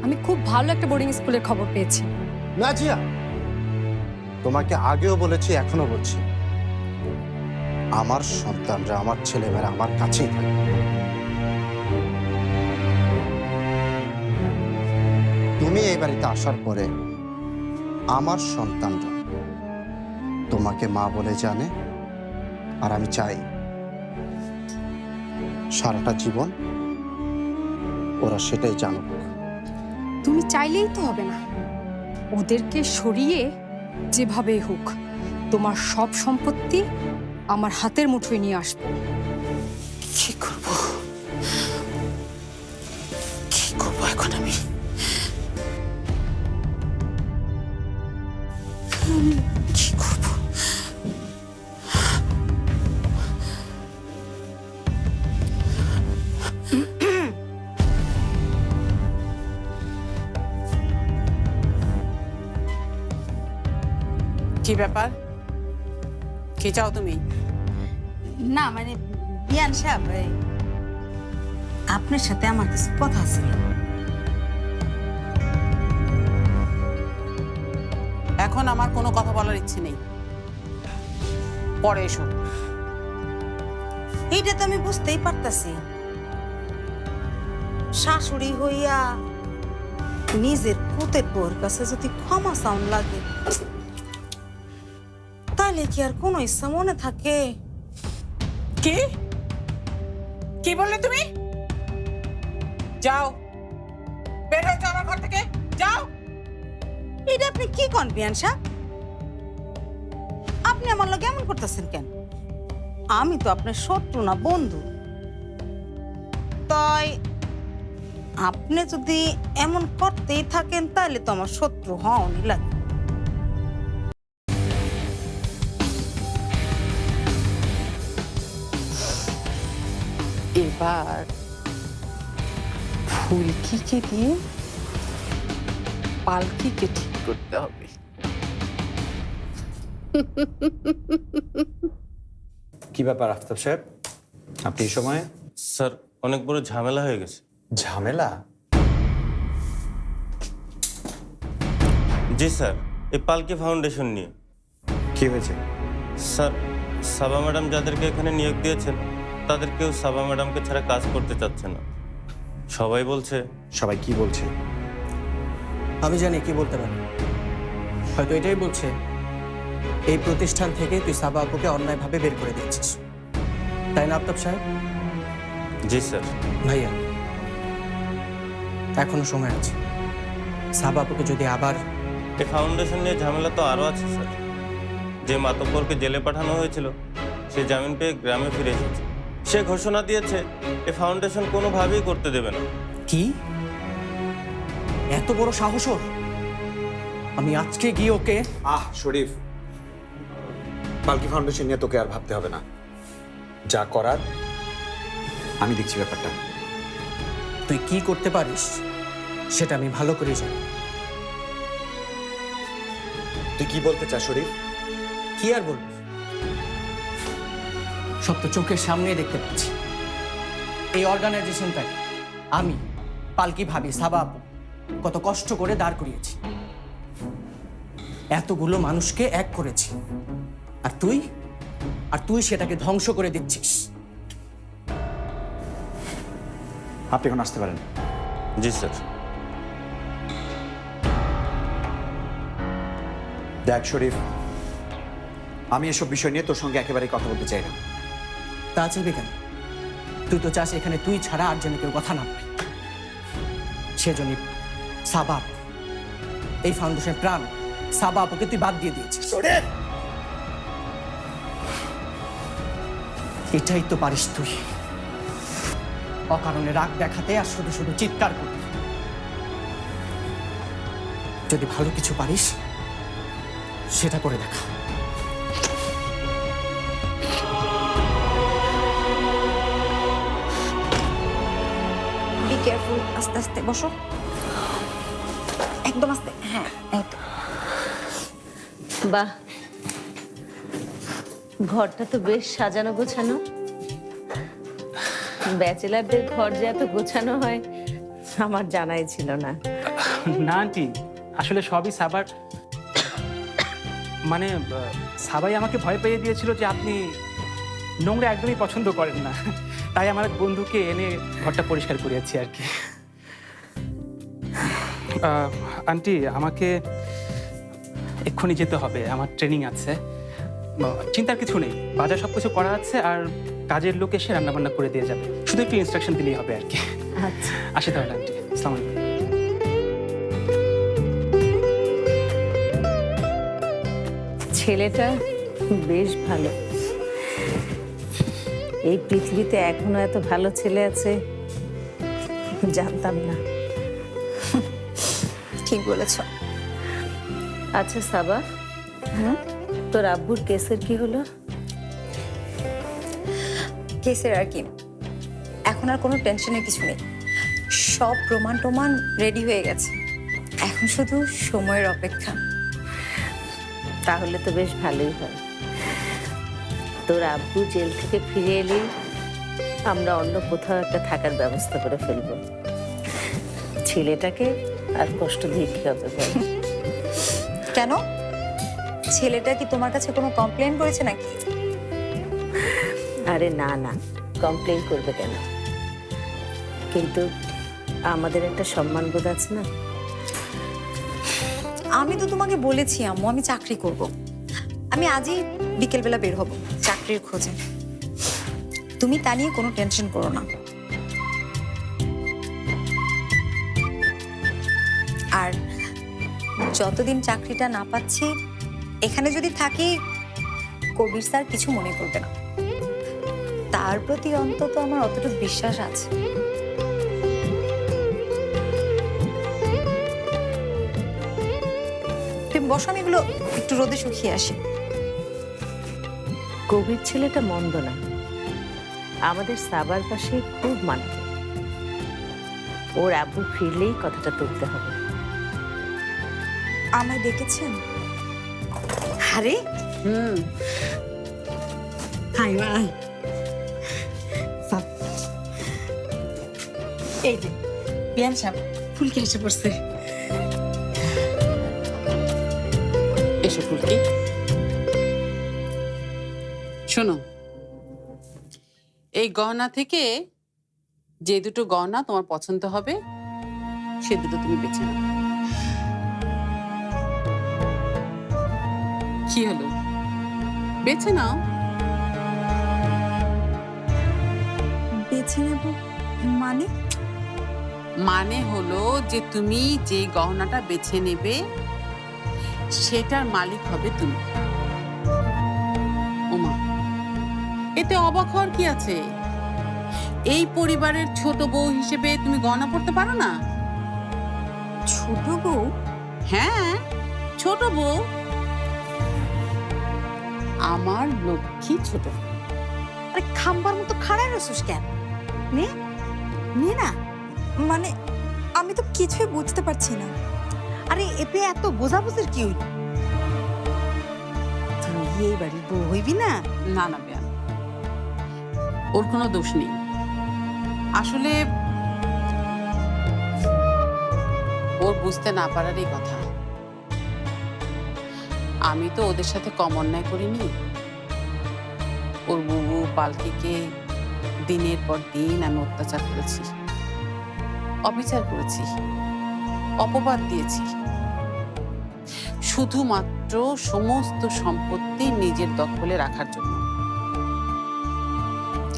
আমি খুব ভালো একটা বোর্ডিং স্কুলের খবর পেয়েছি। নাজিয়া, তোমাকে আগেও বলেছি, এখনো বলছি, আমার সন্তানরা, আমার ছেলেমেয়েরা আমার কাছেই থাকে। তুমি এই বাড়িতে আসার পরে আমার সন্তানরা তোমাকে মা বলে জানে, আর আমি চাই সারাটা জীবন ওরা সেটাই জানুক। তুমি চাইলেই তো হবে না, ওদেরকে সরিয়ে যেভাবে হোক তোমার সব সম্পত্তি আমার হাতের মুঠোয় নিয়ে আসবো। কি করবো, কি করবো এখন আমি? কি করবো? কি ব্যাপার, কি চাও তুমি? না মানে বিয়ান সাহেব, আপনার সাথে আমার কিছু কথা ছিল। এখন আমার কোনো কথা বলার ইচ্ছে নেই। পরে এসো। এইটা তো আমি বুঝতেই পারতাছি, শাশুড়ি হইয়া নিজের পুতের বউর কাছে যদি ক্ষমা চাউন লাগে, তাহলে কি আর কোনো ইচ্ছা মনে থাকে? কি কি বললে তুমি? যাও, বের হয়ে যাও আমার ঘর থেকে, যাও। এটা আপনি কি কন বিয়ান সাহেব? আপনি আমার লগে এমন করতেছেন কেন? আমি তো আপনার শত্রু না, বন্ধু। তাই আপনি যদি এমন করতেই থাকেন তাহলে তো আমার শত্রু হওয়ানি লাগে। এবার ফুলকিকে দিয়ে পালকিকে ঠিক করতে হবে। কি ব্যাপার আফতাব সাহেব, আপনি এই সময়? স্যার, অনেক বড় ঝামেলা হয়ে গেছে। ঝামেলা? জি স্যার, এই পালকি ফাউন্ডেশন নিয়ে। কি হয়েছে? স্যার, সাবা ম্যাডাম যাদেরকে এখানে নিয়োগ দিয়েছেন তাদের কেউ সাবা ম্যাডামকে ছাড়া কাজ করতে চাচ্ছে না। সবাই বলছে। সবাই কি বলছে? আমি জানি কি বলতে পারি। হয়তো এটাই বলছে, এই প্রতিষ্ঠান থেকে তুই সাবা আপুকে অন্যায়ভাবে বের করে দিচ্ছিস, তাই না আফতাব সাহেব? জি স্যার। ভাইয়া, এখনো সময় আছে। সাবা আপুকে যদি আবার এই ফাউন্ডেশন নিয়ে ঝামেলা তো আরও আছে স্যার। যে মাতব্বরকে জেলে পাঠানো হয়েছিল সে জামিন পেয়ে গ্রামে ফিরে এসেছে। সে ঘোষণা দিয়েছে এই ফাউন্ডেশন কোনোভাবেই করতে দেবে না। কি এত বড় সাহস ওর? আমি আজকে গিয়ে ওকে... শরীফ, পালকি ফাউন্ডেশন নিয়ে তোকে আর ভাবতে হবে না। যা করার আমি দেখছি ব্যাপারটা। তুই কি করতে পারিস সেটা আমি ভালো করে জানি। তুই কি বলতে চাস শরীফ? কি আর বলবো, সব তো চোখের সামনে দেখতে পাচ্ছি। এই অর্গানাইজেশনটাকে আমি, পালকি ভাবি, সাবা আপু কত কষ্ট করে দাঁড় করিয়েছি, এতগুলো মানুষকে এক করেছি, আর তুই সেটাকে ধ্বংস করে দিচ্ছিস। আপনি এখন আসতে পারেন। জি স্যার। দেখ শরীফ, আমি এসব বিষয় নিয়ে তোর সঙ্গে একেবারেই কথা বলতে চাই না। তা চাইবে কেন? তুই তো চাস এখানে তুই ছাড়া আর যেন কেউ কথা না বলে। সেজন্য সাবা আপু, এই ফাউন্ডেশনের প্রাণ সাবা আপুকে তুই বাদ দিয়ে দিয়েছিস। এটাই তো পারিস তুই, অকারণে রাগ দেখাতে আর শুধু শুধু চিৎকার করতে। যদি ভালো কিছু পারিস সেটা করে দেখা। বি কেয়ারফুল, আস্তে আস্তে বসো, একদম আস্তে। হ্যাঁ, এই তো। বাহ, ঘরটা তো বেশ সাজানো গোছানো। ব্যাচেলারদের ঘর যে এত গোছানো হয় আমার জানাই ছিল না। না আন্টি, আসলে সবই সাবার, মানে সাবাই আমাকে ভয় পেয়ে দিয়েছিল যে আপনি নোংরা একদমই পছন্দ করেন না, তাই আমার এক বন্ধুকে এনে ঘরটা পরিষ্কার করিয়েছি আর কি। আন্টি, আমাকে এক্ষুনি যেতে হবে, আমার ট্রেনিং আছে। চিন্তার কিছু নেই, বাজার সব কিছু করা আছে, আর কাজের লোক এসে রান্নাবান্না করে দিয়ে যাবে, শুধু একটু ইনস্ট্রাকশন দিলেই হবে আর কি। আচ্ছা, আসি তাহলে আন্টি, আসসালামু আলাইকুম। ছেলেটা বেশ ভালো। এই পৃথিবীতে এখনো এত ভালো ছেলে আছে জানতাম না। ঠিক বলেছ। আচ্ছা সাবা, তোর আব্বুর কেসের কি হলো? কেসের আর কি, এখন আর কোনো টেনশনের কিছু নেই। সব প্রমাণ টমান রেডি হয়ে গেছে, এখন শুধু সময়ের অপেক্ষা। তাহলে তো বেশ ভালোই হয়। তোর আব্বু জেল থেকে ফিরে এলেই আমরা অন্য কোথাও একটা থাকার ব্যবস্থা করে ফেলবো। ছেলেটাকে আর কষ্ট দিয়ে কি হবে বল? কেন, ছেলেটা কি তোমার কাছে কোনো কমপ্লেন করেছে নাকি? আরে না না, কমপ্লেন করবে কেন? কিন্তু আমাদের একটা সম্মানবোধ আছে না। আমি তো তোমাকে বলেছি আম্মু আমি চাকরি করব। আমি আজই বিকেলবেলা বের হব চাকরির খোঁজে। তুমি তা নিয়ে কোনো টেনশন করো না। আর যতদিন চাকরিটা না পাচ্ছি এখানে যদি থাকি কবির স্যার কিছু মনে করবে না। তার প্রতি অন্তত আমার অতটুকু বিশ্বাস আছে। তুমি বসো, আমি এগুলো একটু রোদে শুকিয়ে আসি। কবির ছেলেটা মন্দ না, আমাদের সাবার পাশে খুব মানাবে। ওর আব্বু ফিরলেই কথাটা তুলতে হবে। আমায় ডেকেছেন? আরে হাই মা, এই যে বিয়ান সাহেব ফুলকি এসে পড়ছে। এসো ফুলকি, শোনো, এই গহনা থেকে যে দুটো গহনা তোমার পছন্দ হবে সে দুটো তুমি বেছে নাও। কি হলো, বেছে নাও। বেছে নেব মানে? মানে হলো যে তুমি যে গহনাটা বেছে নেবে সেটার মালিক হবে তুমি। ওমা, এতে অবাক হওয়ার কি আছে? এই পরিবারের ছোট বউ হিসেবে তুমি গহনা পড়তে পারো না? ছোট বউ? হ্যাঁ, ছোট বউ, আমার লক্ষ্মী ছোট বউ। আরে খাম্বার মতো খাড়ায় রসুস কেন? নে নে না। মানে আমি তো কিছুই বুঝতে পারছি না। আরে এতে এত বোঝাবুঝির কি হইল? তুই এই বাড়ির বউ হইবি না? না না বেয়ান, ওর কোনো দোষ নেই। আসলে ওর বুঝতে না পারারই কথা। আমি তো ওদের সাথে কম অন্যায় করিনি। ওর বুবু পালকিকে দিনের পর দিন আমি অত্যাচার করেছি, অবিচার করেছি, অপবাদ দিয়েছি, শুধুমাত্র সমস্ত সম্পত্তি নিজের দখলে রাখার জন্য।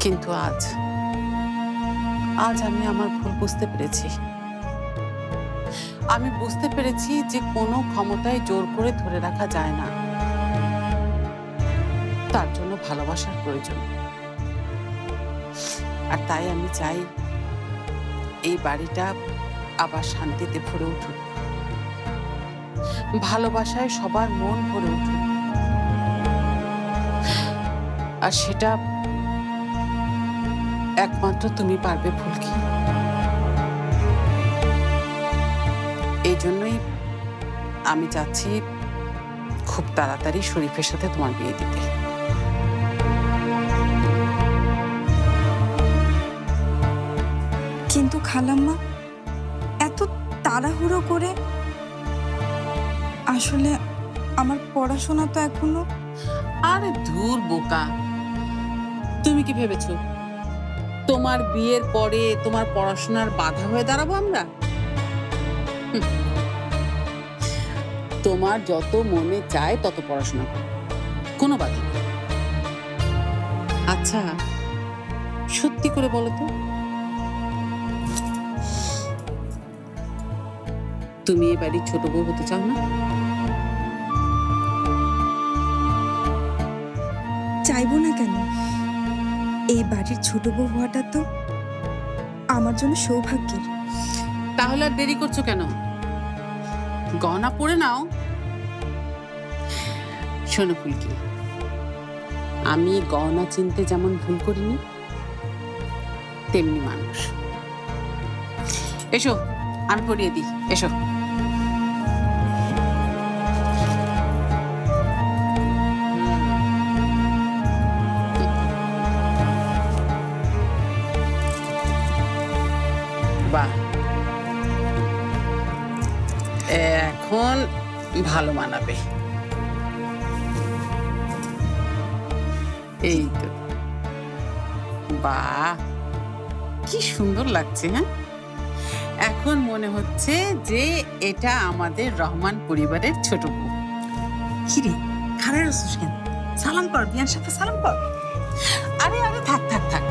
কিন্তু আজ আমি আমার ভুল বুঝতে পেরেছি। আমি বুঝতে পেরেছি যে কোনো ক্ষমতায় জোর করে ধরে রাখা যায় না, তার জন্য ভালোবাসার প্রয়োজন। আর তাই আমি চাই এই বাড়িটা আবার শান্তিতে ভরে উঠুক, ভালোবাসায় সবার মন ভরে উঠুক। আর সেটা একমাত্র তুমি পারবে ফুলকি। এই জন্যই আমি চাচ্ছি খুব তাড়াতাড়ি শরীফের সাথে তোমার বিয়ে দিতে। কিন্তু খালাম্মা, এত তাড়াহুড়ো করে? আসলে আমার পড়াশোনা তো এখনো। আরে ধুর বোকা, তুমি কি ভেবেছো তোমার বিয়ের পরে তোমার পড়াশোনার বাধা হয়ে দাঁড়াবো আমরা? তোমার যত মনে চায় তত পড়াশোনা করো, কোনো বাধা নেই। আচ্ছা সত্যি করে বলো তো, তুমি এ বাড়ির ছোট বউ হতে চাও না? চাইবো না কেন? এই বাড়ির ছোট বউ হওয়াটা তো আমার জন্য সৌভাগ্যের। তাহলে আর দেরি করছো কেন? গহনা পরে নাও। শোনো ফুলকি, আমি গহনা চিনতে যেমন ভুল করিনি তেমনি মানুষ। এসো আমি পরিয়ে দিই, এসো। বাহ, এখন ভালো মানাবে। এই তো বাহ, কি সুন্দর লাগছে। হ্যাঁ, এখন মনে হচ্ছে যে এটা আমাদের রহমান পরিবারের ছোট বউ। কিরে খারাপ আছিস কেন? সালাম কর, বিয়ার সাথে সালাম কর। আরে আরে থাক থাক থাক,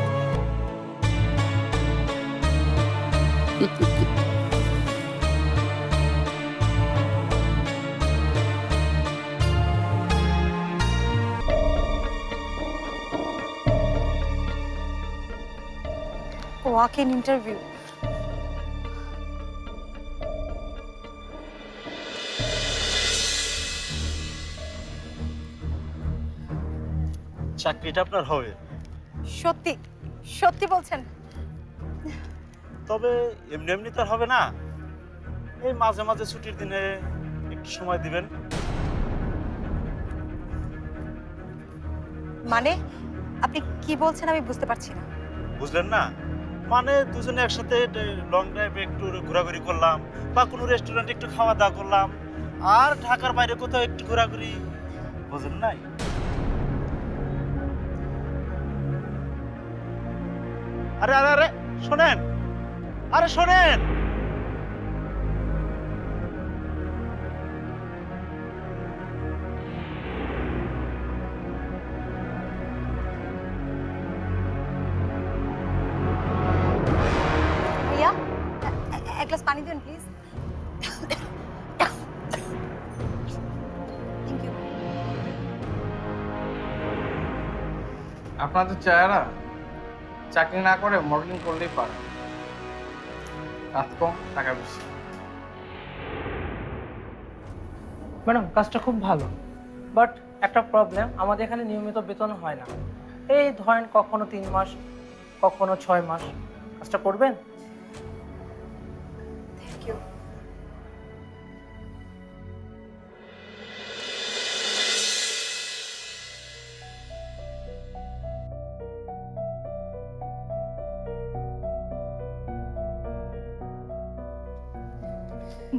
ওয়াক ইন ইন্টারভিউ। চাকরিটা আপনার হবে, সত্যি সত্যি বলছেন? তবে এমনি এমনি তো আর হবে না। এই মাঝে মাঝে ছুটির দিনে একটু সময় দিবেন। মানে আপনি কি বলছেন আমি বুঝতে পারছি না। বুঝলেন না? মানে দুজনে একসাথে লং ড্রাইভে একটু ঘোরাঘুরি করলাম, বা কোনো রেস্টুরেন্টে একটু খাওয়া দাওয়া করলাম, আর ঢাকার বাইরে কোথাও একটু ঘোরাঘুরি। বুঝলেন নাই? আরে আরে আরে শোনেন, আরে শোনেন, ভাইয়া এক গ্লাস পানি দিন প্লিজ। Thank you. আপনাদের চেহারা চাকরি না করে মডেলিং করলেই পারে, কাজ কম টাকা বেশি। ম্যাডাম কাজটা খুব ভালো, বাট একটা প্রবলেম, আমাদের এখানে নিয়মিত বেতন হয় না। এই ধরেন কখনো 3 মাস, কখনো 6 মাস। কাজটা করবেন? Thank you.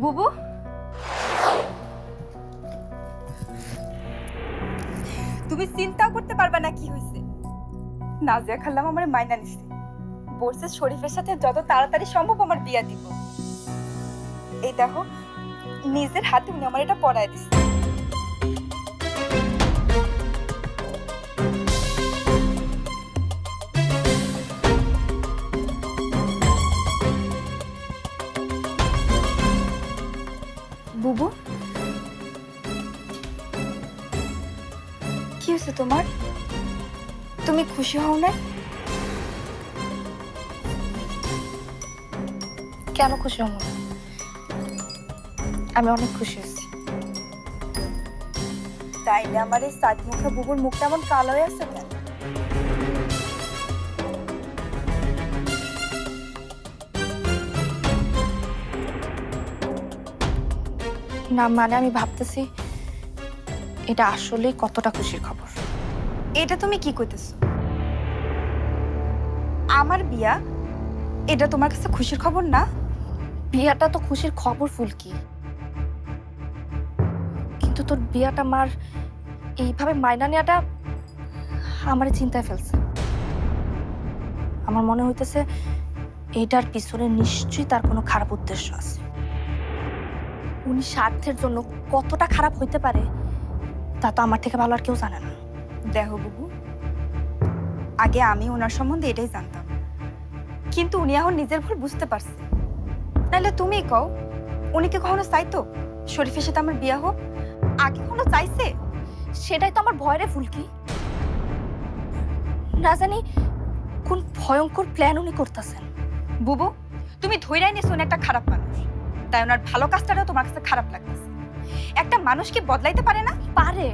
বুবু, তুমি চিন্তাও করতে পারবে না কি হয়েছে। নাজিয়া খাল্লাম আমার মাইনা নিছে, বলছে শরীফের সাথে যত তাড়াতাড়ি সম্ভব আমার বিয়া দিব। এই দেখো নিজের হাতে উনি আমার এটা পড়ায় দিচ্ছে। বুবু কি হয়েছে তোমার? তুমি খুশি হও না? কেন খুশি হব না? আমি অনেক খুশি হয়েছি। তাইলে আমার এই সাত মুখে বুবুর মুখটা এমন কালো হয়ে আছে কেন? না মানে আমি ভাবতেছি এটা আসলেই কতটা খুশির খবর। এটা তুমি কি কইতেছো? আমার বিয়া এটা তোমার কাছে খুশির খবর না? বিয়াটা তো খুশির খবর ফুলকি, কিন্তু তোর বিয়াটা মার এইভাবে মাইনা নেওয়াটা আমার চিন্তায় ফেলছে। আমার মনে হইতেছে এইটার পিছনে নিশ্চয়ই তার কোনো খারাপ উদ্দেশ্য আছে। উনি স্বার্থের জন্য কতটা খারাপ হইতে পারে তা তো আমার থেকে ভালো আর কেউ জানে না। দেখো বুবু, আগে আমি ওনার সম্বন্ধে এটাই জানতাম, কিন্তু উনি এখন নিজের ভুল বুঝতে পারছে। নাহলে তুমি কও, উনি কি কখনো চাইতো শরীফের সাথে আমার বিয়া হোক? আগে কখনো চাইছে? সেটাই তো আমার ভয়ের ফুলকি। না জানি কোন ভয়ঙ্কর প্ল্যান উনি করতেছেন। বুবু তুমি ধৈর্যাই নিছো উনি একটা খারাপ মানুষ, তাই ওনার ভালো কাজটাও তোমার কাছে খারাপ লাগতেছে। একটা মানুষ কি বদলাইতে পারে না? পারে,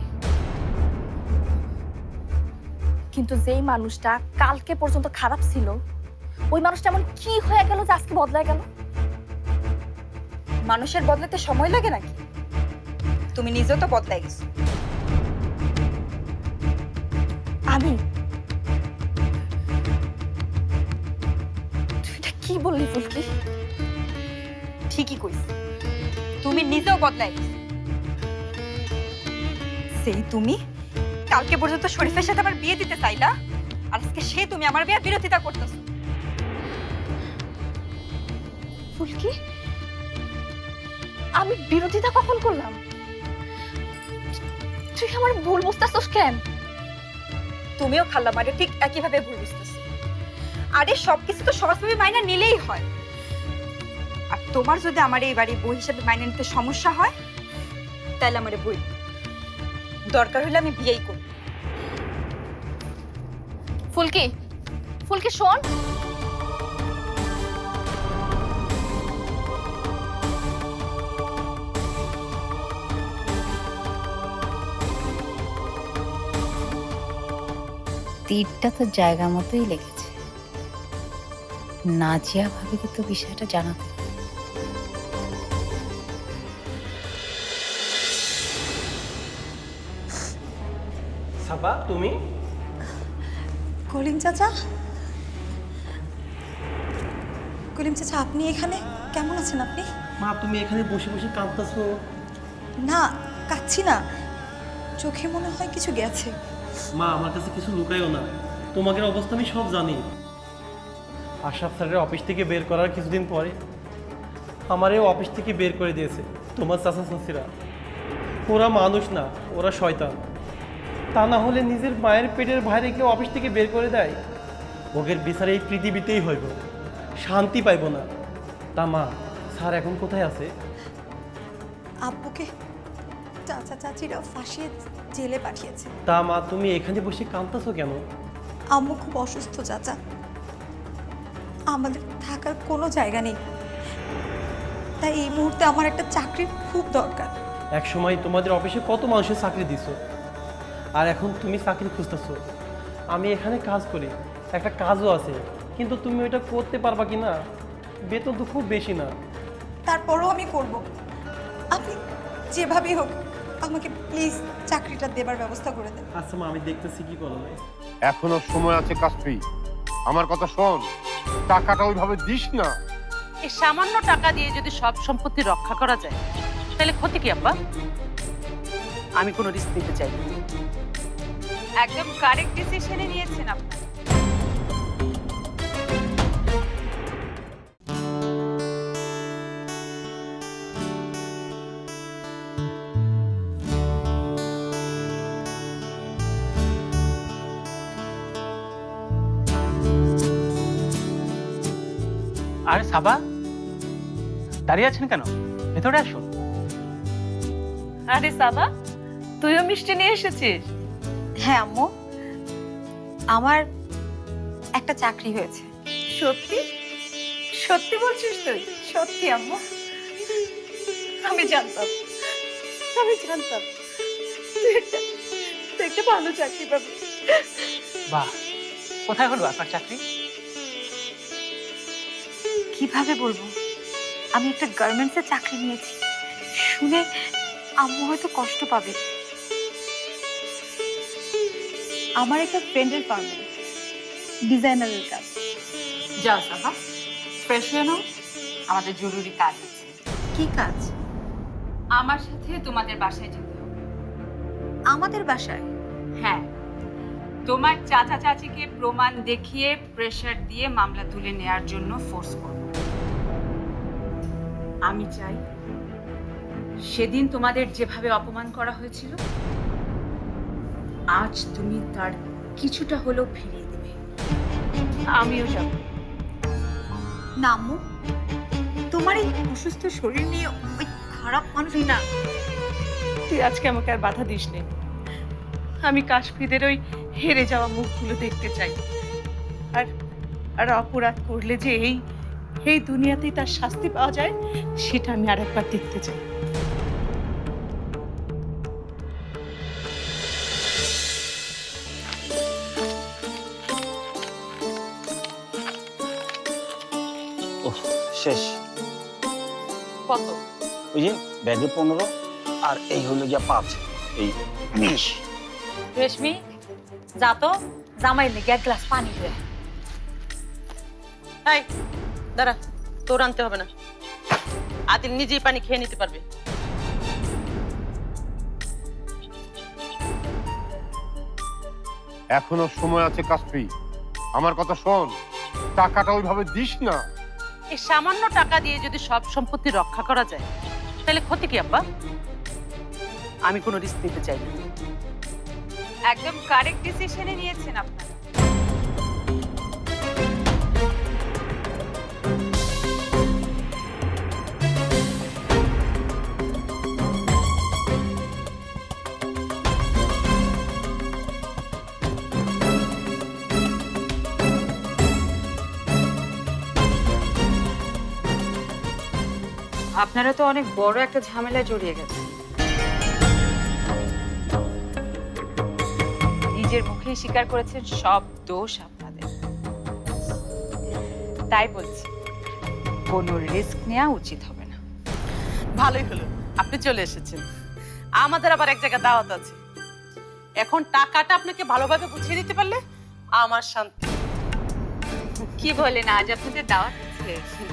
কিন্তু যেই মানুষটা কালকে পর্যন্ত খারাপ ছিল ওই মানুষটা এমন কি হয়ে গেল যে আজকে বদলায় গেল? মানুষের বদলাতে সময় লাগে নাকি? তুমি নিজেও তো বদলাই গেছো। আমি? তুই এটা কি বললি ফুলকি? ঠিকই কইছ, তুমি নিজেও বদলাই গেছো। সেই তুমি কালকে পর্যন্ত শরীফের সাথে আমার বিয়ে দিতে চাইলা, আর আজকে সে তুমি আমার বিয়ের বিরোধিতা করতেছো। ফুলকি, আমি বিরোধিতা কখন করলাম? তুই আমার ভুল বুঝতেছস কেন? তুমিও খাল্লা মারে ঠিক একইভাবে ভুল বুঝতেছো। আরে সবকিছু তো সরাসরি মাইনা নিলেই হয়। আর তোমার যদি আমার এই বাড়ি বউ হিসেবে মাইনে নিতে সমস্যা হয় তাহলে আমার বই দরকার হলে আমি বিয়েই করব। ফুলকি, ফুলকি শোন। তীরটা তো জায়গা মতোই লেগেছে। নাজিয়া ভাবিকে তো বিষয়টা জানাতে হবে। সাবা, তুমি? কলিম চাচা, কলিম চাচা আপনি এখানে? কেমন আছেন আপনি? মা, তুমি এখানে বসে বসে কাঁদতেছো? না, কাচ্ছি না, চোখে মনে হয় কিছু গেছে। মা, আমার কাছে কিছু লুকাইও না, তোমাদের অবস্থা আমি সব জানি। আশরাফ স্যারের অফিস থেকে বের করার কিছুদিন পরে আমারও অফিস থেকে বের করে দিয়েছে তোমার চাচা চাচিরা। ওরা মানুষ না, ওরা শয়তান। তা না হলে নিজের মায়ের পেটের বাইরে কেউ অফিস থেকে বের করে দেয়? ওদের বিচারে এই পৃথিবীতেই হইব, শান্তি পাইব না। তা মা, স্যার এখন কোথায় আছে? আব্বুকে চাচা চাচিরা ফাঁসিয়ে জেলে পাঠিয়েছে। তা মা, তুমি এখানে বসে কাঁদতেছো কেন? আম্মু খুব অসুস্থ চাচা, আমাদের থাকার কোনো জায়গা নেই, তাই এই মুহূর্তে আমার একটা চাকরির খুব দরকার। এক সময় তোমাদের অফিসে কত মানুষের চাকরি দিছো, আর এখন তুমি চাকরি খুঁজতেছো। আমি এখানে কাজ করি, একটা কাজও আছে, কিন্তু তুমি ওইটা করতে পারবা কি না? বেতন তো খুব বেশি না। তারপরও আমি করব, আপনি যেভাবেই হোক আমাকে প্লিজ চাকরিটা দেবার ব্যবস্থা করে দেন। আচ্ছা মা, আমি দেখতেছি কি করা যায়। এখনো সময় আছে কাস্ত্রী, আমার কথা শোন, টাকাটা ওইভাবে দিস না। এই সামান্য টাকা দিয়ে যদি সব সম্পত্তি রক্ষা করা যায় তাহলে ক্ষতি কি আব্বা? আমি কোনো রিস্ক নিতে চাই না। একদম কারেক্ট ডিসিশনে নিয়েছেন আপনি। আরে সাবা, দাঁড়িয়ে আছেন কেন? ভেতরে আসুন। আরে সাবা, তুইও মিষ্টি নিয়ে এসেছিস? হ্যাঁ আম্মু, আমার একটা চাকরি হয়েছে। সত্যি? সত্যি বলছিস তুই? সত্যি আম্মু, আমি জানতাম, আমি জানতাম তুই একটা ভালো চাকরি পাবি। বাহ, কোথায় হলো আপনার চাকরি? কিভাবে বলবো, আমি একটা গার্মেন্টসে চাকরি নিয়েছি। শুনে আম্মু হয়তো কষ্ট পাবে। আমার একটা ফ্রেন্ডের ফার্মে ডিজাইনারের কাজ। যাও সাবা, ফ্রেশ হয়ে নাও, আমাদের জরুরি কাজ আছে। কি কাজ? আমার সাথে তোমাদের বাসায় যেতে হবে। আমাদের বাসায়? হ্যাঁ, তোমার চাচা চাচিকে প্রমাণ দেখিয়ে প্রেসার দিয়ে মামলা তুলে নেয়ার জন্য ফোর্স করব। আমি চাই সেদিন তোমাদের যেভাবে অপমান করা হয়েছিল আজ তুমি তার কিছুটা হলেও ফিরিয়ে দেবে। আমিও যাব। না আম্মু, তোমার এই অসুস্থ শরীর নিয়ে ওই খারাপ মানুষ না। তুই আজকে আমাকে আর বাধা দিস নে। আমি কাশ্মীরের ওই হেরে যাওয়া মুখগুলো দেখতে চাই। আর আর অপরাধ করলে যে এই দুনিয়াতেই তার শাস্তি পাওয়া যায় সেটা আমি আরেকবার দেখতে চাই। শেষ। কত? ওই যে ব্যাগে 15 আর এই হলো গিয়া 5, এই 20। রেশমি, যা তো জামাই লেগে এক গ্লাস পানি দে। এই দাঁড়া, তোর আনতে হবে না, আদিল নিজেই পানি খেয়ে নিতে পারবে। এখনো সময় আছে কাস্ত্রী, আমার কথা শোন, টাকাটা ওইভাবে দিস না। এই সামান্য টাকা দিয়ে যদি সব সম্পত্তি রক্ষা করা যায় তাহলে ক্ষতি কি আব্বা? আমি কোনো রিস্ক নিতে চাই না। একদম কারেক্ট ডিসিশনে নিয়েছেন আপনারা। আপনারা তো অনেক বড় একটা ঝামেলায় জড়িয়ে গেছেন। নিজের মুখেই স্বীকার করেছেন সব দোষ আপনাদের। তাই বলছি কোনো রিস্ক নেওয়া উচিত হবে না। ভালোই হলো আপনি চলে এসেছেন, আমাদের আবার এক জায়গায় দাওয়াত আছে। এখন টাকাটা আপনাকে ভালোভাবে বুঝিয়ে দিতে পারলে আমার শান্তি। কি বলেন, আজ আপনাদের দাওয়াত আছে?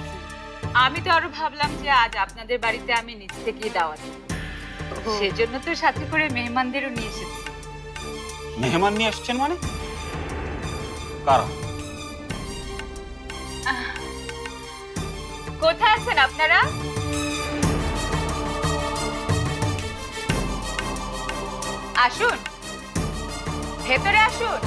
আমি তো আরো ভাবলাম যে আজ আপনাদের বাড়িতে আমি নিজ থেকেই দাওয়াত, সেজন্য তো সাথে করে মেহমানদেরও নিয়ে এসেছি। মেহমান নিয়ে আসছেন মানে? কারা? কোথায় আছেন আপনারা? আসুন, ভেতরে আসুন।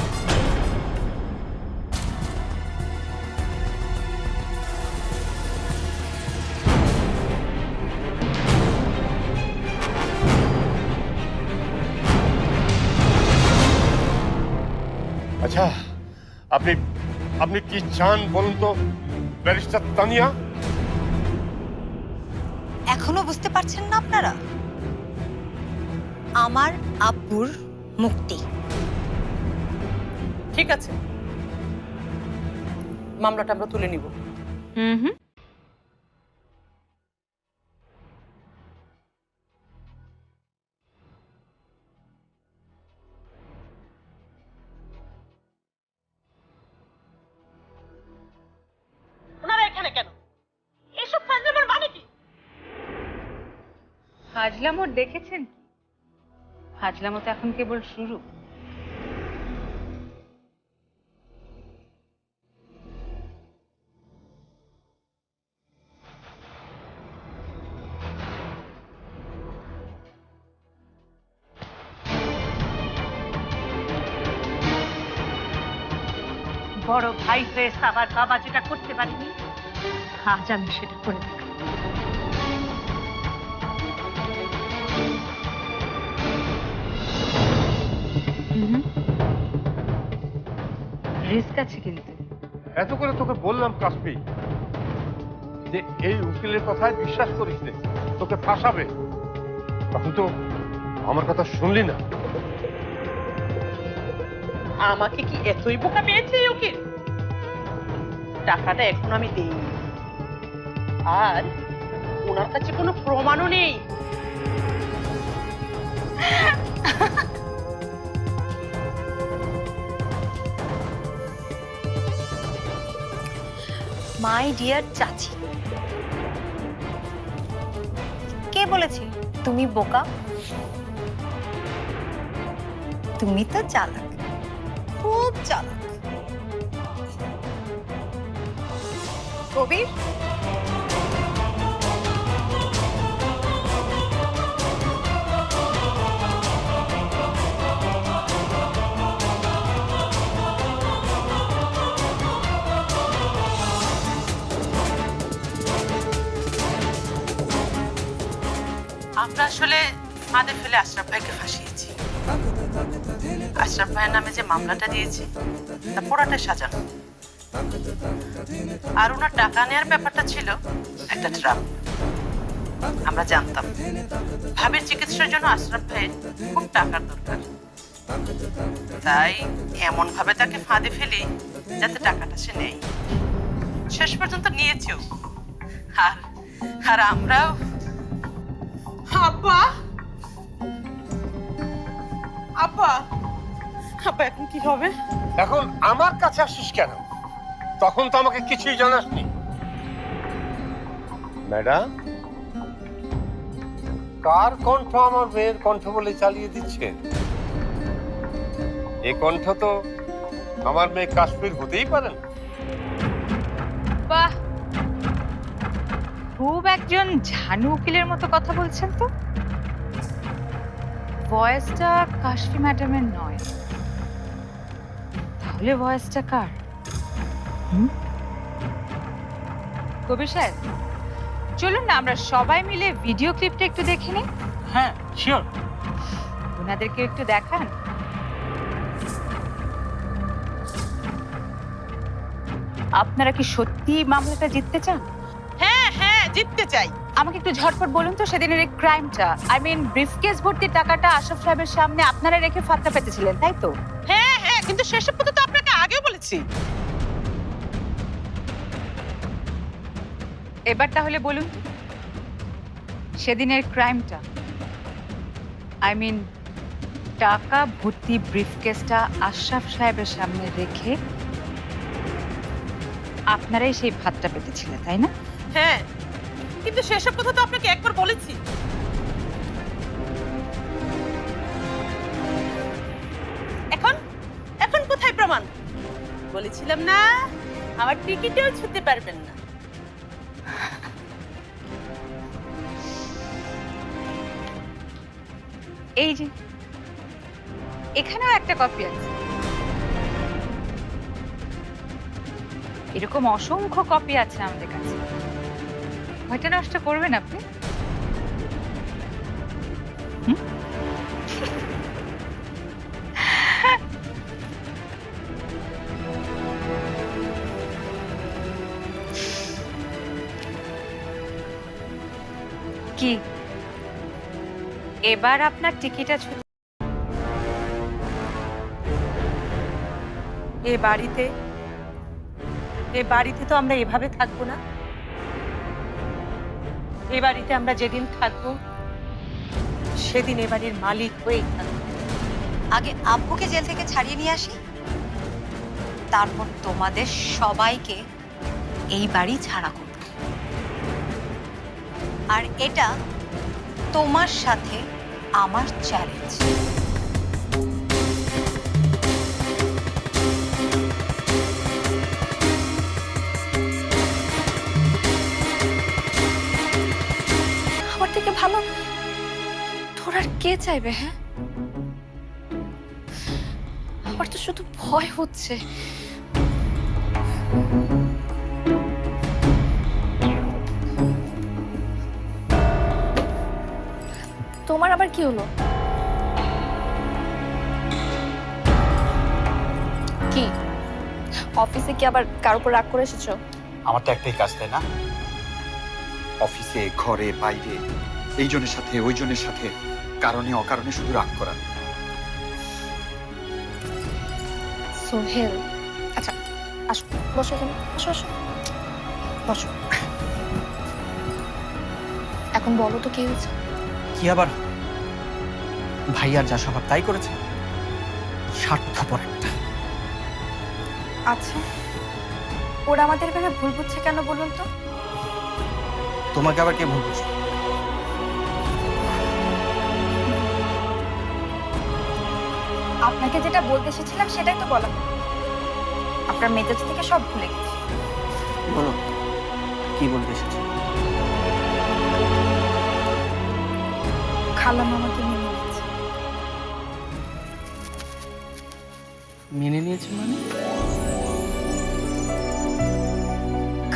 আচ্ছা, আপনি আপনি কি চান বলুন তো ব্যারিস্টার তানিয়া? এখনো বুঝতে পারছেন না আপনারা? আমার আব্বুর মুক্তি। ঠিক আছে, মামলাটা আমরা তুলে নিব। হুম। ওনারা এখানে কেন? এসব ফাজলামোর মানে কি? ফাজলামো দেখেছেন? ফাজলামো তো এখন কেবল শুরু। বড় ভাই হয়ে সাবার বাবা যেটা করতে পারিনি, আজ আমি সেটা করে দেখাবো। রিস্ক আছে কিন্তু। এত করে তোকে বললাম কাস্পি যে এই উকিলের কথায় বিশ্বাস করিস নে, তোকে ফাঁসাবে। তখন তো আমার কথা শুনলি না। আমাকে কি এতই বোকা পেয়েছে এই উকিল? টাকাটা এখন আমি দেই, আর ওনার কাছে কোনো প্রমাণও নেই। মাই ডিয়ার চাচি, কে বলেছে তুমি বোকা? তুমি তো চালাক, খুব চালাক। কবির, আমরা আসলে ফাঁদে ফেলে আশরাফ ভাইকে ফাঁসিয়েছি। আশরাফ ভাইয়ের নামে যে মামলাটা দিয়েছি তা পুরাটাই সাজানো, আর ওনার টাকা নেওয়ার ব্যাপারটা ছিল একটা ট্রাপ। আমরা জানতাম ভাবির চিকিৎসার জন্য আশরাফ ভাইয়ের খুব টাকার দরকার, তাই এমন ভাবে তাকে ফাঁদে ফেলি যাতে টাকাটা সে নেয়। শেষ পর্যন্ত নিয়েছেও। আর আমরাও। আব্বা, আব্বা, আব্বা এখন কি হবে? এখন আমার কাছে আসিস কেন? তখন তো আমাকে কিছুই জানাসনি। ম্যাডাম, কার কণ্ঠ আমার মেয়ের কণ্ঠ বলে চালিয়ে দিচ্ছেন? এ কণ্ঠ তো আমার মেয়ে কাশ্মীর হতেই পারে না। বাহ, খুব একজন ঝানু উকিলের মতো কথা বলছেন তো। ভয়েসটা কাশফি ম্যাডামের নয়, তাহলে ভয়েসটা কার? কবির সাহেব, চলুন না আমরা সবাই মিলে ভিডিও ক্লিপটা একটু দেখে নিই। হ্যাঁ, শিওর। ওনাদেরকে একটু দেখান। আপনারা কি সত্যি মামলাটা জিততে চান? হ্যাঁ হ্যাঁ, জিততে চাই। আমাকে একটু ঝটপট বলুন তো, সেদিনের এই ক্রাইমটা, আই মিন ব্রিফকেস ভর্তি টাকাটা আশরাফ সাহেবের সামনে আপনারা রেখে ফাঁদটা পেতেছিলেন, তাই তো? হ্যাঁ হ্যাঁ, কিন্তু সেসব কথা তো আপনাকে আগেও বলেছি। এবার তাহলে বলুন তো, সেদিনের ক্রাইমটা, আই মিন টাকা ভর্তি ব্রিফকেসটা আশরাফ সাহেবের সামনে রেখে আপনারাই সেই ফাঁদটা পেতেছিলেন, তাই না? হ্যাঁ, কিন্তু সেসব কথা তো আপনাকে একবার বলেছি। এখন এখন কোথায় প্রমাণ? বলেছিলাম না, আমার টিকিটেও ছুঁতে পারবেন না। এই যে এখানেও একটা কপি আছে। এরকম অসংখ্য কপি আছে আমাদের কাছে, কয়টা নষ্ট করবেন আপনি? কি এবার আপনার টিকিট আছে? এ বাড়িতে তো আমরা এভাবে থাকবো না। এ বাড়িতে আমরা যেদিন থাকবো সেদিন এ বাড়ির মালিক হয়েই থাকবো। আগে আব্বুকে জেল থেকে ছাড়িয়ে নিয়ে আসি, তারপর তোমাদের সবাইকে এই বাড়ি ছাড়া করব। আর এটা তোমার সাথে আমার চ্যালেঞ্জ। আমার থেকে ভালো তোর আর কে চাইবে? হ্যাঁ, আমার তো শুধু ভয় হচ্ছে। তোমার আবার কি হলো? কি অফিসে কি আবার কার উপর রাগ করে এসেছো? আমার তো একটাই কাজ, তাই না? অফিসে, ঘরে, বাইরে, এই জনের সাথে ওই জনের সাথে কারণে অকারণে শুধু রাগ করা। সোহেল, আচ্ছা আসো, বসো এখানে, বসো বসো বসো। এখন বলো তো কি হয়েছে? কি আবার? ভাইয়ার যা স্বভাব তাই করেছে, স্বার্থপর একটা। আচ্ছা, ওরা আমাদের এভাবে ভুল বুঝছে কেন বলুন তো? তোমাকে আবার কে ভুল বুঝলো? আপনাকে যেটা বলতে এসেছিলাম সেটাই তো বলা। আপনার মেজাজ থেকে সব ভুলে গেছি। বলো, কি বলতে এসেছো? খালাম আমাকে মেনে নিয়েছে। মেনে নিয়েছে মানে?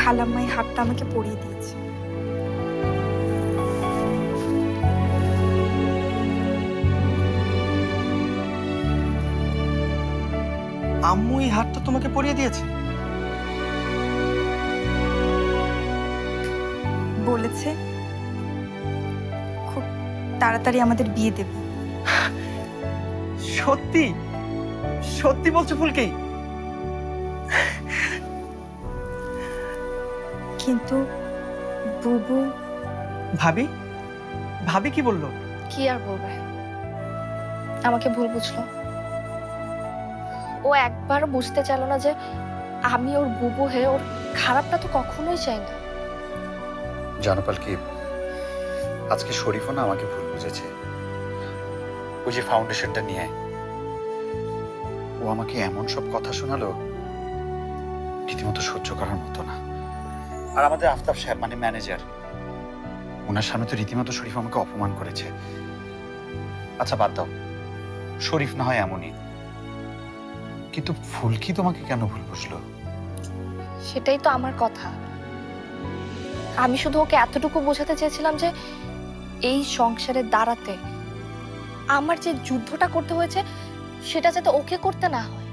খালাম্মাই হাতটা আমাকে পরিয়ে দিয়েছে। আম্মু এই হাতটা তোমাকে পরিয়ে দিয়েছে? বলেছে খুব তাড়াতাড়ি আমাদের বিয়ে দেবে। সত্যি সত্যি বলছো ফুলকি? কিন্তু বুবু। ভাবি ভাবি কি বললো? কি আর বলবে, আমাকে ভুল বুঝলো। ও একবারও বুঝতে চাইলো না যে আমি ওর বুবু হয়ে ওর খারাপটা তো কখনোই চাই না। জানো পালকি, আজকে শরীফও না আমাকে ভুল বুঝেছে। ওই যে ফাউন্ডেশনটা নিয়ে আমাকে এমন সব কথা শোনালো, রীতিমতো সহ্য করার মতো না। আর আমাদের আফতাব সাহেব মানে ম্যানেজার, ওনার সামনে তো রীতিমতো শরীফ আমাকে অপমান করেছে। আচ্ছা বাদ দাও, শরীফ না হয় এমনই, কিন্তু ফুলকি তোমাকে কেন ভুল বুঝলো? সেটাই তো আমার কথা। আমি শুধু ওকে এতটুকু বোঝাতে চেয়েছিলাম যে এই সংসারে দাঁড়াতে আমার যে যুদ্ধটা করতে হয়েছে সেটা যাতে ওকে করতে না হয়।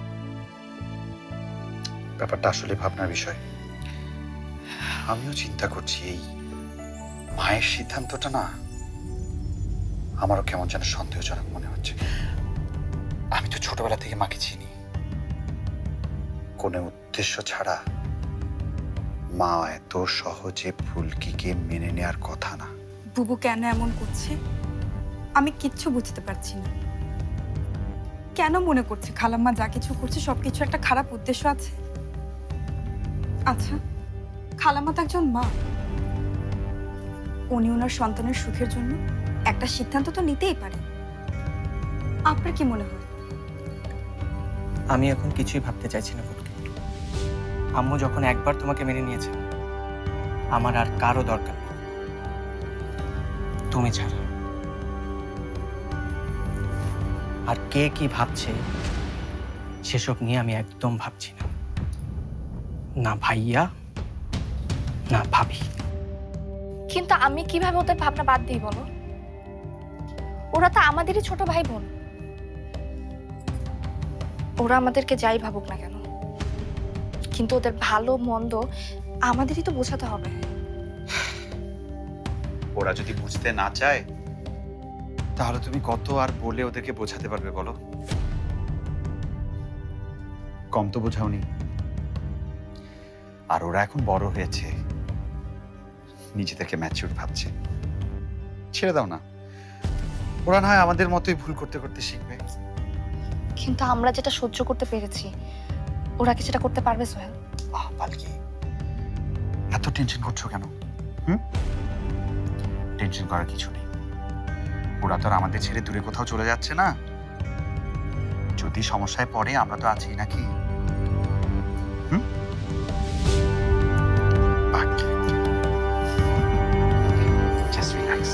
ব্যাপারটা আসলে ভাবনার বিষয়। আমিও চিন্তা করছি, এই মায়ের সিদ্ধান্তটা না আমারও কেমন যেন সন্দেহজনক মনে হচ্ছে। আমি তো ছোটবেলা থেকে মাকে চিনি, কোনো উদ্দেশ্য ছাড়া মা এত সহজে ফুলকিকে মেনে নেওয়ার কথা না। বুবু কেন এমন করছে আমি কিচ্ছু বুঝতে পারছি না। কেন মনে করছে খালাম্মা যা কিছু করছে সবকিছু একটা খারাপ উদ্দেশ্য আছে? আচ্ছা, খালাম্মা তো একজন মা, উনি ওনার সন্তানের সুখের জন্য একটা সিদ্ধান্ত তো নিতেই পারে। আপনার কি মনে হয়? আমি এখন কিছুই ভাবতে চাইছি না ফুলকি। আম্মু যখন একবার তোমাকে মেনে নিয়েছে, আমার আর কারো দরকার নেই, তুমি ছাড়া। আর কে কি ভাবছে সেসব নিয়ে আমি একদম ভাবছি না, না ভাইয়া না ভাবি। কিন্তু আমি কিভাবে ওদের ভাবনা বাদ দিই বলো? ওরা তো আমাদেরই ছোট ভাই বোন। ওরা আমাদেরকে যাই ভাবুক না কেন, কিন্তু ওদের ভালো মন্দ আমাদেরই তো বোঝাতে হবে। ওরা যদি বুঝতে না চায় তাহলে তুমি কত আর বলে ওদেরকে বোঝাতে পারবে বলো? কম তো বোঝাওনি। আর ওরা এখন বড় হয়েছে, নিজেদেরকে ম্যাচিউর ভাবছে। ছেড়ে দাও না, ওরা না হয় আমাদের মতোই ভুল করতে করতে শিখবে। কিন্তু আমরা যেটা সহ্য করতে পেরেছি ওরা কি সেটা করতে পারবে সোহেল? পালকি, এত টেনশন করছো কেন? টেনশন করার কিছু নেই। ওরা তো আর আমাদের ছেড়ে দূরে কোথাও চলে যাচ্ছে না। যদি সমস্যায় পড়ে আমরা তো আছি নাকি? জাস্ট রিল্যাক্স,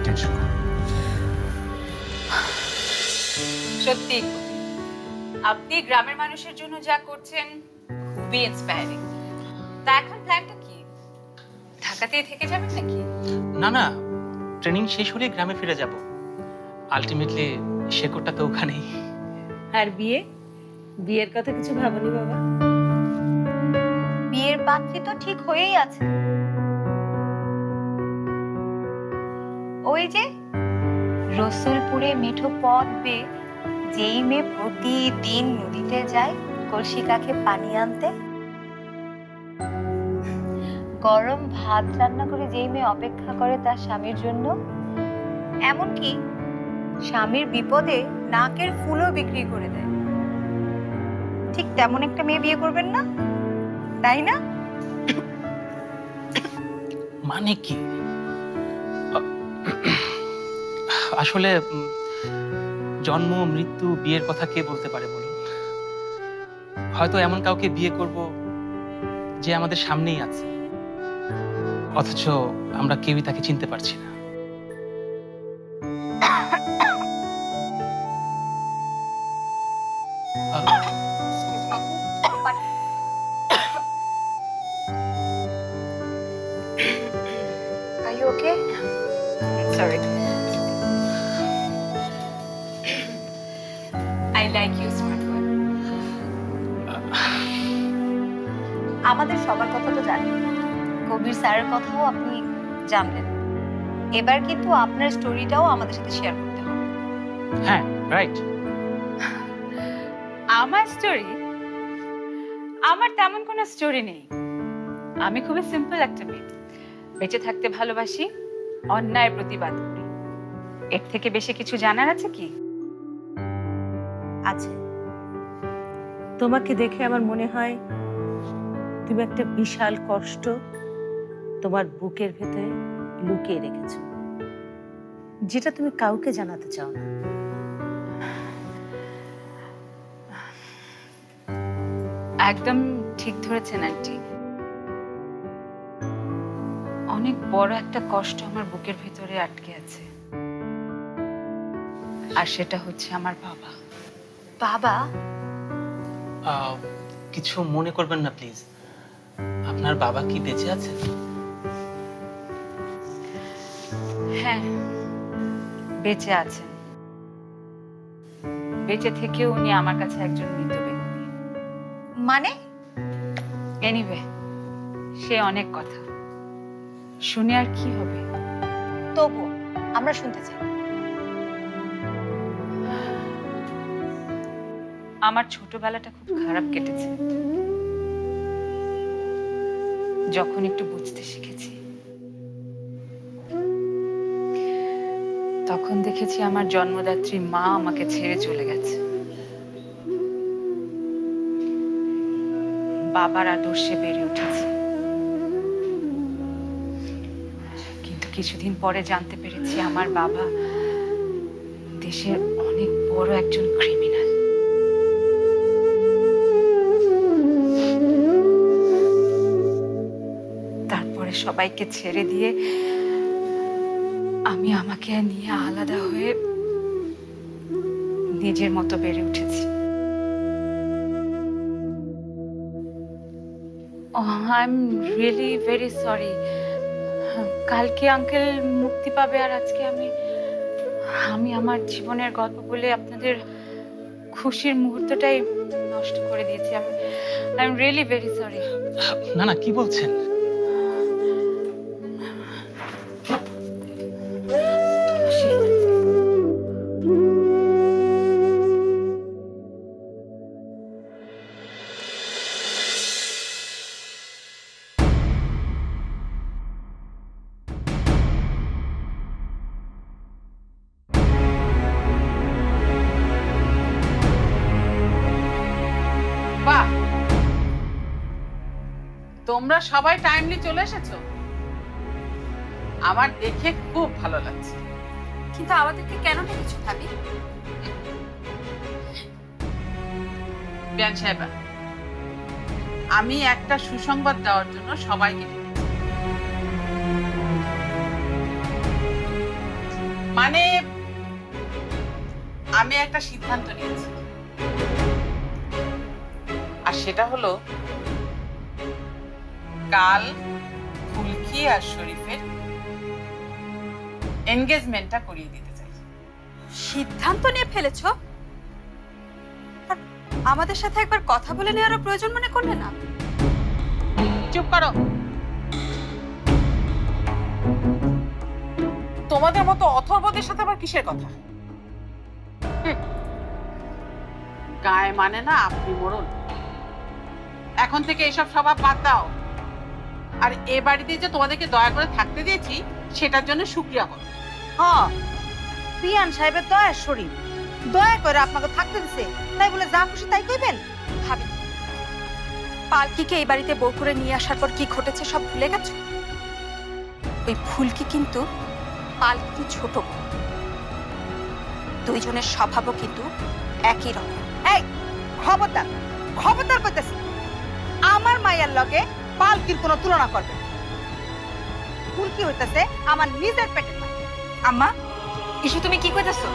টেনশন করো। সত্যি আপনি গ্রামের মানুষের জন্য যা করছেন খুবই ইন্সপায়ারিং। তা এখন প্ল্যানটা কি? ঢাকাতেই থেকে যাবেন নাকি? না না, ট্রেনিং শেষ হলে গ্রামে ফিরে যাব। আলটিমেটলি শেকড়টা তো ওখানেই। আর বিয়ের কথা কিছু ভাবনি বাবা? বিয়ের পাত্রী তো ঠিক হয়েই আছে। ওই যে রসুলপুরে মিঠো পথ বেয়ে যেই মেয়ে প্রতিদিন নদীতে যায় কলসি কাকে পানি আনতে, গরম ভাত রান্না করে যেই মেয়ে অপেক্ষা করে তার স্বামীর জন্য, এমনকি স্বামীর বিপদে নাকের ফুলও বিক্রি করে দেয়, ঠিক তেমন একটা মেয়ে বিয়ে করবেন না, তাই না? মানে কি? আসলে জন্ম মৃত্যু বিয়ের কথা কে বলতে পারে বলুন? হয়তো এমন কাউকে বিয়ে করব যে আমাদের সামনেই আছে, অথচ আমরা কেউই তাকে চিনতে পারছি না। Are you okay? Sorry. I like you, smart boy. আমাদের সবার কথা তো জানেন, কবির স্যারের কথাও আপনি জানলেন। এবার কিন্তু আপনার স্টোরিটাও আমাদের সাথে শেয়ার করতে হবে। হ্যাঁ, রাইট। আমার স্টোরি? আমার তেমন কোনো স্টোরি নেই। আমি খুবই সিম্পল একটা মেয়ে, বেঁচে থাকতে ভালোবাসি, অন্যায়ের প্রতিবাদ করি। এর থেকে বেশি কিছু জানার আছে কি? আছে। তোমাকে দেখে আমার মনে হয় তুমি একটা বিশাল কষ্ট তোমার বুকের ভেতরে লুকিয়ে রেখেছো, যেটা তুমি কাউকে জানাতে চাও না। একদম ঠিক ধরেছেন আন্টি। অনেক বড় একটা কষ্ট আমার বুকের ভিতরে আটকে আছে, আর সেটা হচ্ছে আমার বাবা। বাবা? কিছু মনে করবেন না প্লিজ। আপনার বাবা কি বেঁচে আছে? হ্যাঁ, বেঁচে আছেন। বেঁচে থেকেও উনি আমার কাছে একজন মৃত ব্যক্তি। মানে? এনিওয়ে, সে অনেক কথা শুনে আর কি হবে। তবু আমরা শুনতে চাই। আমার ছোটবেলাটা খুব খারাপ কেটেছে। যখন একটু বুঝতে শিখেছি, তখন দেখেছি আমার জন্মদাত্রী মা আমাকে ছেড়ে চলে গেছে। বাবার আদর্শে বেড়ে উঠেছি, কিন্তু কিছুদিন পরে জানতে পেরেছি আমার বাবা দেশের অনেক বড় একজন ক্রিমিনাল। তারপরে সবাইকে ছেড়ে দিয়ে আমি আমাকে নিয়ে আলাদা হয়ে নিজের মতো বেড়ে উঠেছি। I am really very sorry. কালকে আঙ্কেল মুক্তি পাবে, আর আজকে আমি আমার জীবনের গল্প বলে আপনাদের খুশির মুহূর্তটাই নষ্ট করে দিয়েছি। I am really very sorry. না না, কি বলছেন? বাহ, তোমরা সবাই টাইমলি চলে এসেছো, আমার দেখে খুব ভালো লাগছে। কিন্তু আমাদেরকে কেন ডেকেছো ভাবি? বিয়ান সাহেবা, আমি একটা সুসংবাদ দেওয়ার জন্য সবাইকে ডেকেছি। মানে আমি একটা সিদ্ধান্ত নিয়েছি, আর সেটা হলো কাল ফুলকি আর শরীফের এনগেজমেন্টটা করিয়ে দিতে চাই। সিদ্ধান্ত নিয়ে ফেলেছো? আর আমাদের সাথে একবার কথা বলে নেওয়ার প্রয়োজন মনে করলে না? চুপ করো। তোমাদের মতো অথর্বদের সাথে আবার কিসের কথা? গায়ে মানে না আপনি মোড়ল। এখন থেকে এসব স্বভাব বাদ দাও, আর এ বাড়িতে যে তোমাদেরকে দয়া করে থাকতে দিয়েছি সেটার জন্য শুকরিয়া করো। হ্যাঁ, বিয়ান সাহেবের দয়া শরীর দয়া করে আপনাকে থাকতে দিছে, তাই বলে যা খুশি তাই কইবেন? ভাবি, পালকিকে এই বাড়িতে বউ করে নিয়ে আসার পর কি ঘটেছে সব ভুলে গেছো? ওই ফুলকি কিন্তু পালকি ছোট বোন। দুইজনের স্বভাবও কিন্তু একই রকম। এই খবরদার, খবরদার কইতেছি, আমার মায়ের লগে পালকির কোনো তুলনা করবে না। ফুলকি হইতেছে আমার নিজের পেটের মা। আম্মা, ইসু তুমি কি কইতেছো?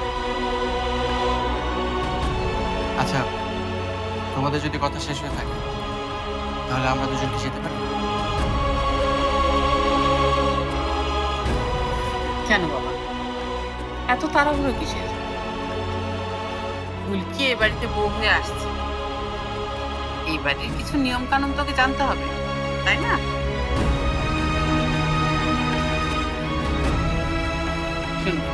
আচ্ছা, তোমাদের যদি কথা শেষ হয়ে থাকে তাহলে আমরা দুজন কি যেতে পারি? কেন বাবা, এত তাড়াহুড়ো কিসের? ফুলকি এ বাড়িতে বউ হয়ে আসছে, এই বাড়ির কিছু নিয়ম কানুন তোকে জানতে হবে, তাই না? শুনবো,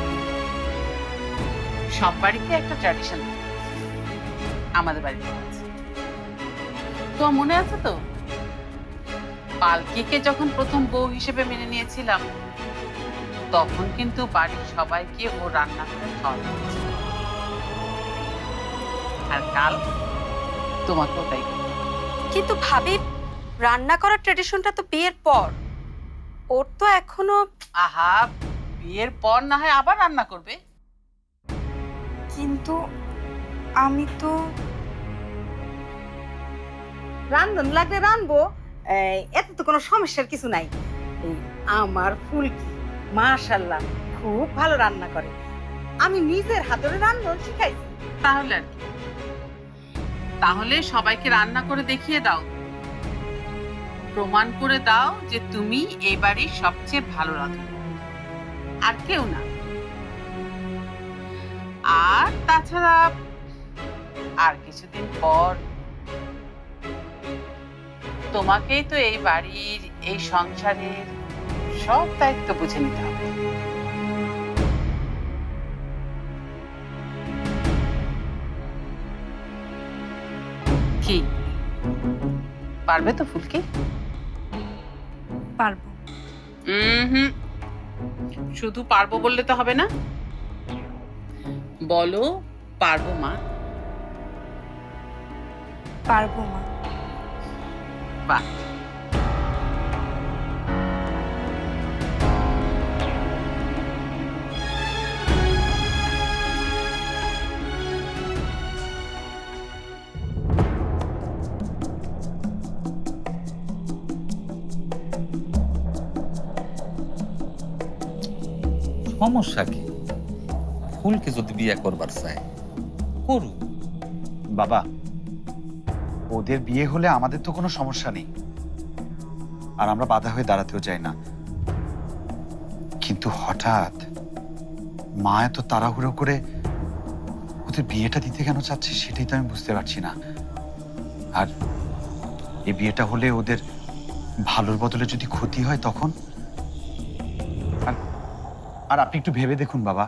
সব বাড়িতে একটা ট্র্যাডিশন আমাদের বাড়িতে আছে। তো মনে আছে তো, পালকিকে যখন প্রথম বউ হিসেবে মেনে নিয়েছিলাম, তখন কিন্তু বাড়ির সবাইকে ও রান্না করে খাওয়ানো হয়েছিল। আর কাল তোমাকেও তাই করতে হবে। কিন্তু ভাবি, রান্না করার ট্রেডিশনটা তো বিয়ের পর, ওর তো এখনো। আহা, বিয়ের পর না হয় আবার রান্না করবে। কিন্তু আমি তো রান্ধন লাগলে রানবো, এত তো কোনো সমস্যার কিছু নাই। এই আমার ফুলকি মাশাআল্লাহ খুব ভালো রান্না করে, আমি নিজের হাতের রান্না শিখাইছি। তাহলে আর কি, তাহলে সবাইকে রান্না করে দেখিয়ে দাও, প্রমাণ করে দাও যে তুমি এই বাড়ির সবচেয়ে ভালো রাঁধো, আর কেউ না। আর তাছাড়া আর কিছুদিন পর তোমাকেই তো এই বাড়ির, এই সংসারের সব দায়িত্ব বুঝে নিতে হবে। কি পারবে তো ফুলকি? পারবো। হুম, শুধু পারবো বললে তো হবে না, বলো পারবো মা। পারবো মা। বাহ, সমস্যা কি? ফুলকে যদি বিয়ে করবার চায় করুক। বাবা, ওদের বিয়ে হলে আমাদের তো কোনো সমস্যা নেই, আর আমরা বাধা হয়ে দাঁড়াতেও চাই না। কিন্তু হঠাৎ মা এত তাড়াহুড়ো করে ওদের বিয়েটা দিতে কেন চাচ্ছে সেটাই তো আমি বুঝতে পারছি না। আর এই বিয়েটা হলে ওদের ভালোর বদলে যদি ক্ষতি হয় তখন? আর আপনি একটু ভেবে দেখুন বাবা,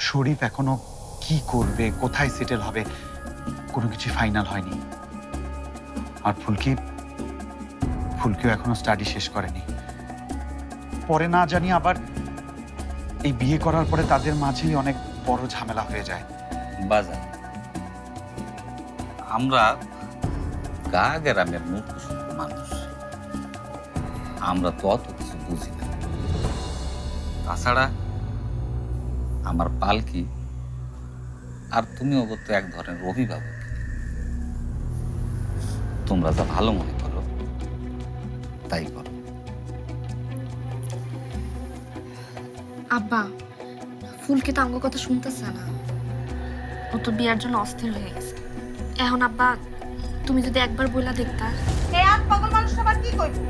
শরীফ এখনো কি করবে, কোথায় সেটেল হবে, কোনো কিছু ফাইনাল হয়নি। আর ফুলকিও এখনো স্টাডি শেষ করেনি। পরে না জানি আবার এই বিয়ে করার পরে তাদের মাঝেই অনেক বড় ঝামেলা হয়ে যায়। বাজার আমরা গা গ্রামের মূর্খ মানুষ, আমরা তো অত কিছু বুঝি না। তাছাড়া আমার পালকি আর তুমিও তো এক ধরনের অভিভাবক, তোমরা যা ভালো মনে করো তাই করো। আব্বা, ফুলকে তো আমার কথা শুনতেছে না, ও তো বিয়ার জন্য অস্থির হয়ে গেছে। এখন আব্বা তুমি যদি একবার বইলা দেখতা। এই আজ পাগল মানুষটা আবার কি করবে?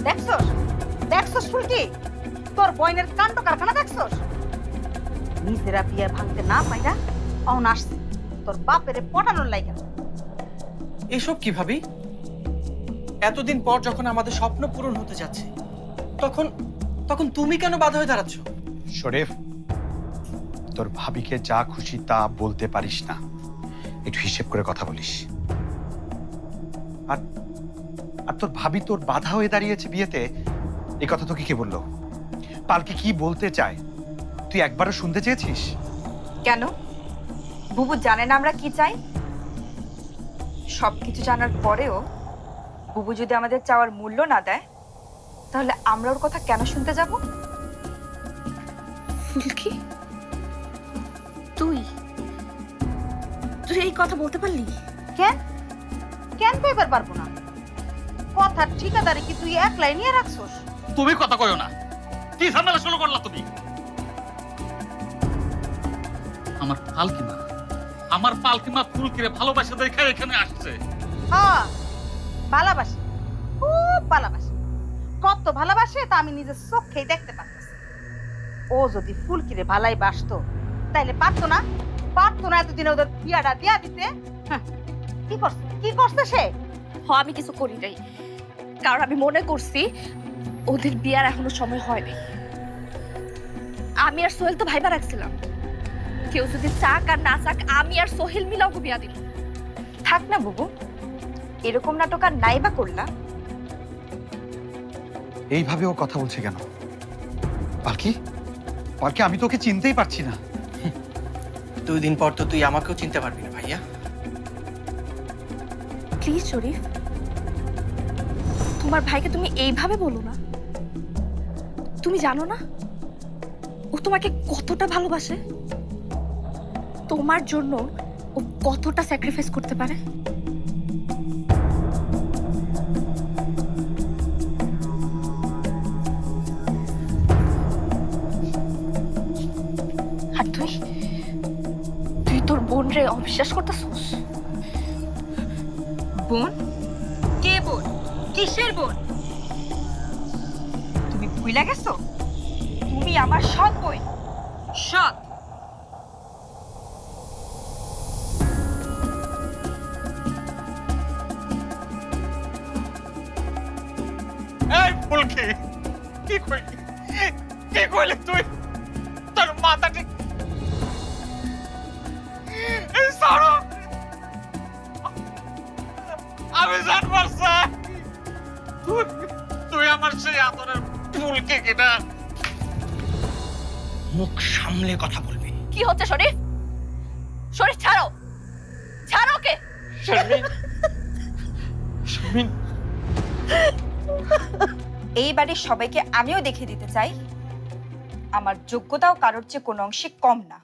দেখছস দেখছস ফুলকি, তোর বইনের কাণ্ড কারখানা দেখছস? নিজেরা বিয়ে ভাঙতে না পাইরা অন আসছে তোর বাপেরে পটানোর লাইগা। এসব কি ভাবি? এতদিন পর যখন আমাদের স্বপ্ন পূরণ হতে যাচ্ছে তখন তখন তুমি কেন বাধা হয়ে দাঁড়াচ্ছ? শরীফ, তোর ভাবিকে যা খুশি তা বলতে পারিস না, একটু হিসেব করে কথা বলিস। আর আর তোর ভাবি তোর বাধা হয়ে দাঁড়িয়েছে বিয়েতে, এই কথা তোকে কে বললো? পালকি কি বলতে চায় তুই একবারও শুনতে চেয়েছিস? কেন বুবু জানে না আমরা কি চাই? সবকিছু জানার পরেও বুবু যদি আমাদের চাওয়ার মূল্য না দেয় তাহলে আমরা ওর কথা কেন শুনতে যাব? ফুলকি, তুই তুই এই কথা বলতে পারলি? কেন কেন কইবার পারবো না? কথার ঠিকাদারি কি তুই একলাই নিয়ে রাখছস? তুমি কথা কইও না, কি ঝামেলা শুরু করলা তুমি? আমার পালকিমা ফুলকিরে ভালোবাসা দেখে এখানে আসছে। হ্যাঁ ভালোবাসে, খুব ভালোবাসে। কত ভালোবাসে তা আমি নিজের চোখেই দেখতে পাচ্ছি। ও যদি ফুলকিরে ভালাই বাসতো তাইলে পারতো না এতদিনে ওদের বিয়াটা দিয়া দিতে। কি করছে সে? আমি কিছু করি নাই, কারণ আমি মনে করছি ওদের বিয়ার এখনো সময় হয়নি। আমি আর সোহেল তো ভাইবা রাখছিলাম, কেউ যদি চাক আর না চাক আমি আর সোহেল মিলাও বিয়া দিল। থাক না বুবু, এরকম নাটক আর নাই বা করলা। এইভাবে ও কথা বলছে কেন? পালকি, আমি তোকে চিনতেই পারছি না। 2 দিন পর তো তুই আমাকেও চিনতে পারবি না ভাইয়া। প্লিজ শরীফ, তোমার ভাইকে তুমি এইভাবে বলো না। তুমি জানো না ও তোমাকে কতটা ভালোবাসে? তোমার জন্য ও কতটা স্যাক্রিফাইস করতে পারে। আর তুই তোর বোন রে অবিশ্বাস করতেছিস? বোন? কে বোন? কিসের বোন? তুমি ভুলে গেছো তুমি আমার সৎ বোন। সৎ। এই ফুলকি, কি কইলি? কি কইলি তুই? তোর মাথা ঠিক এই সারো। আমি জানবার চাই তুই আমার সেই আদরের ফুলকি কিনা। মুখ সামলে কথা বলবি। কি হচ্ছে শরীফ? শরীফ ছাড়ো, ছাড়ো ওকে। শারমিন, শারমিন, এই বাড়ির সবাইকে আমিও দেখিয়ে দিতে চাই আমার যোগ্যতাও কারোর চেয়ে কোনো অংশে কম না।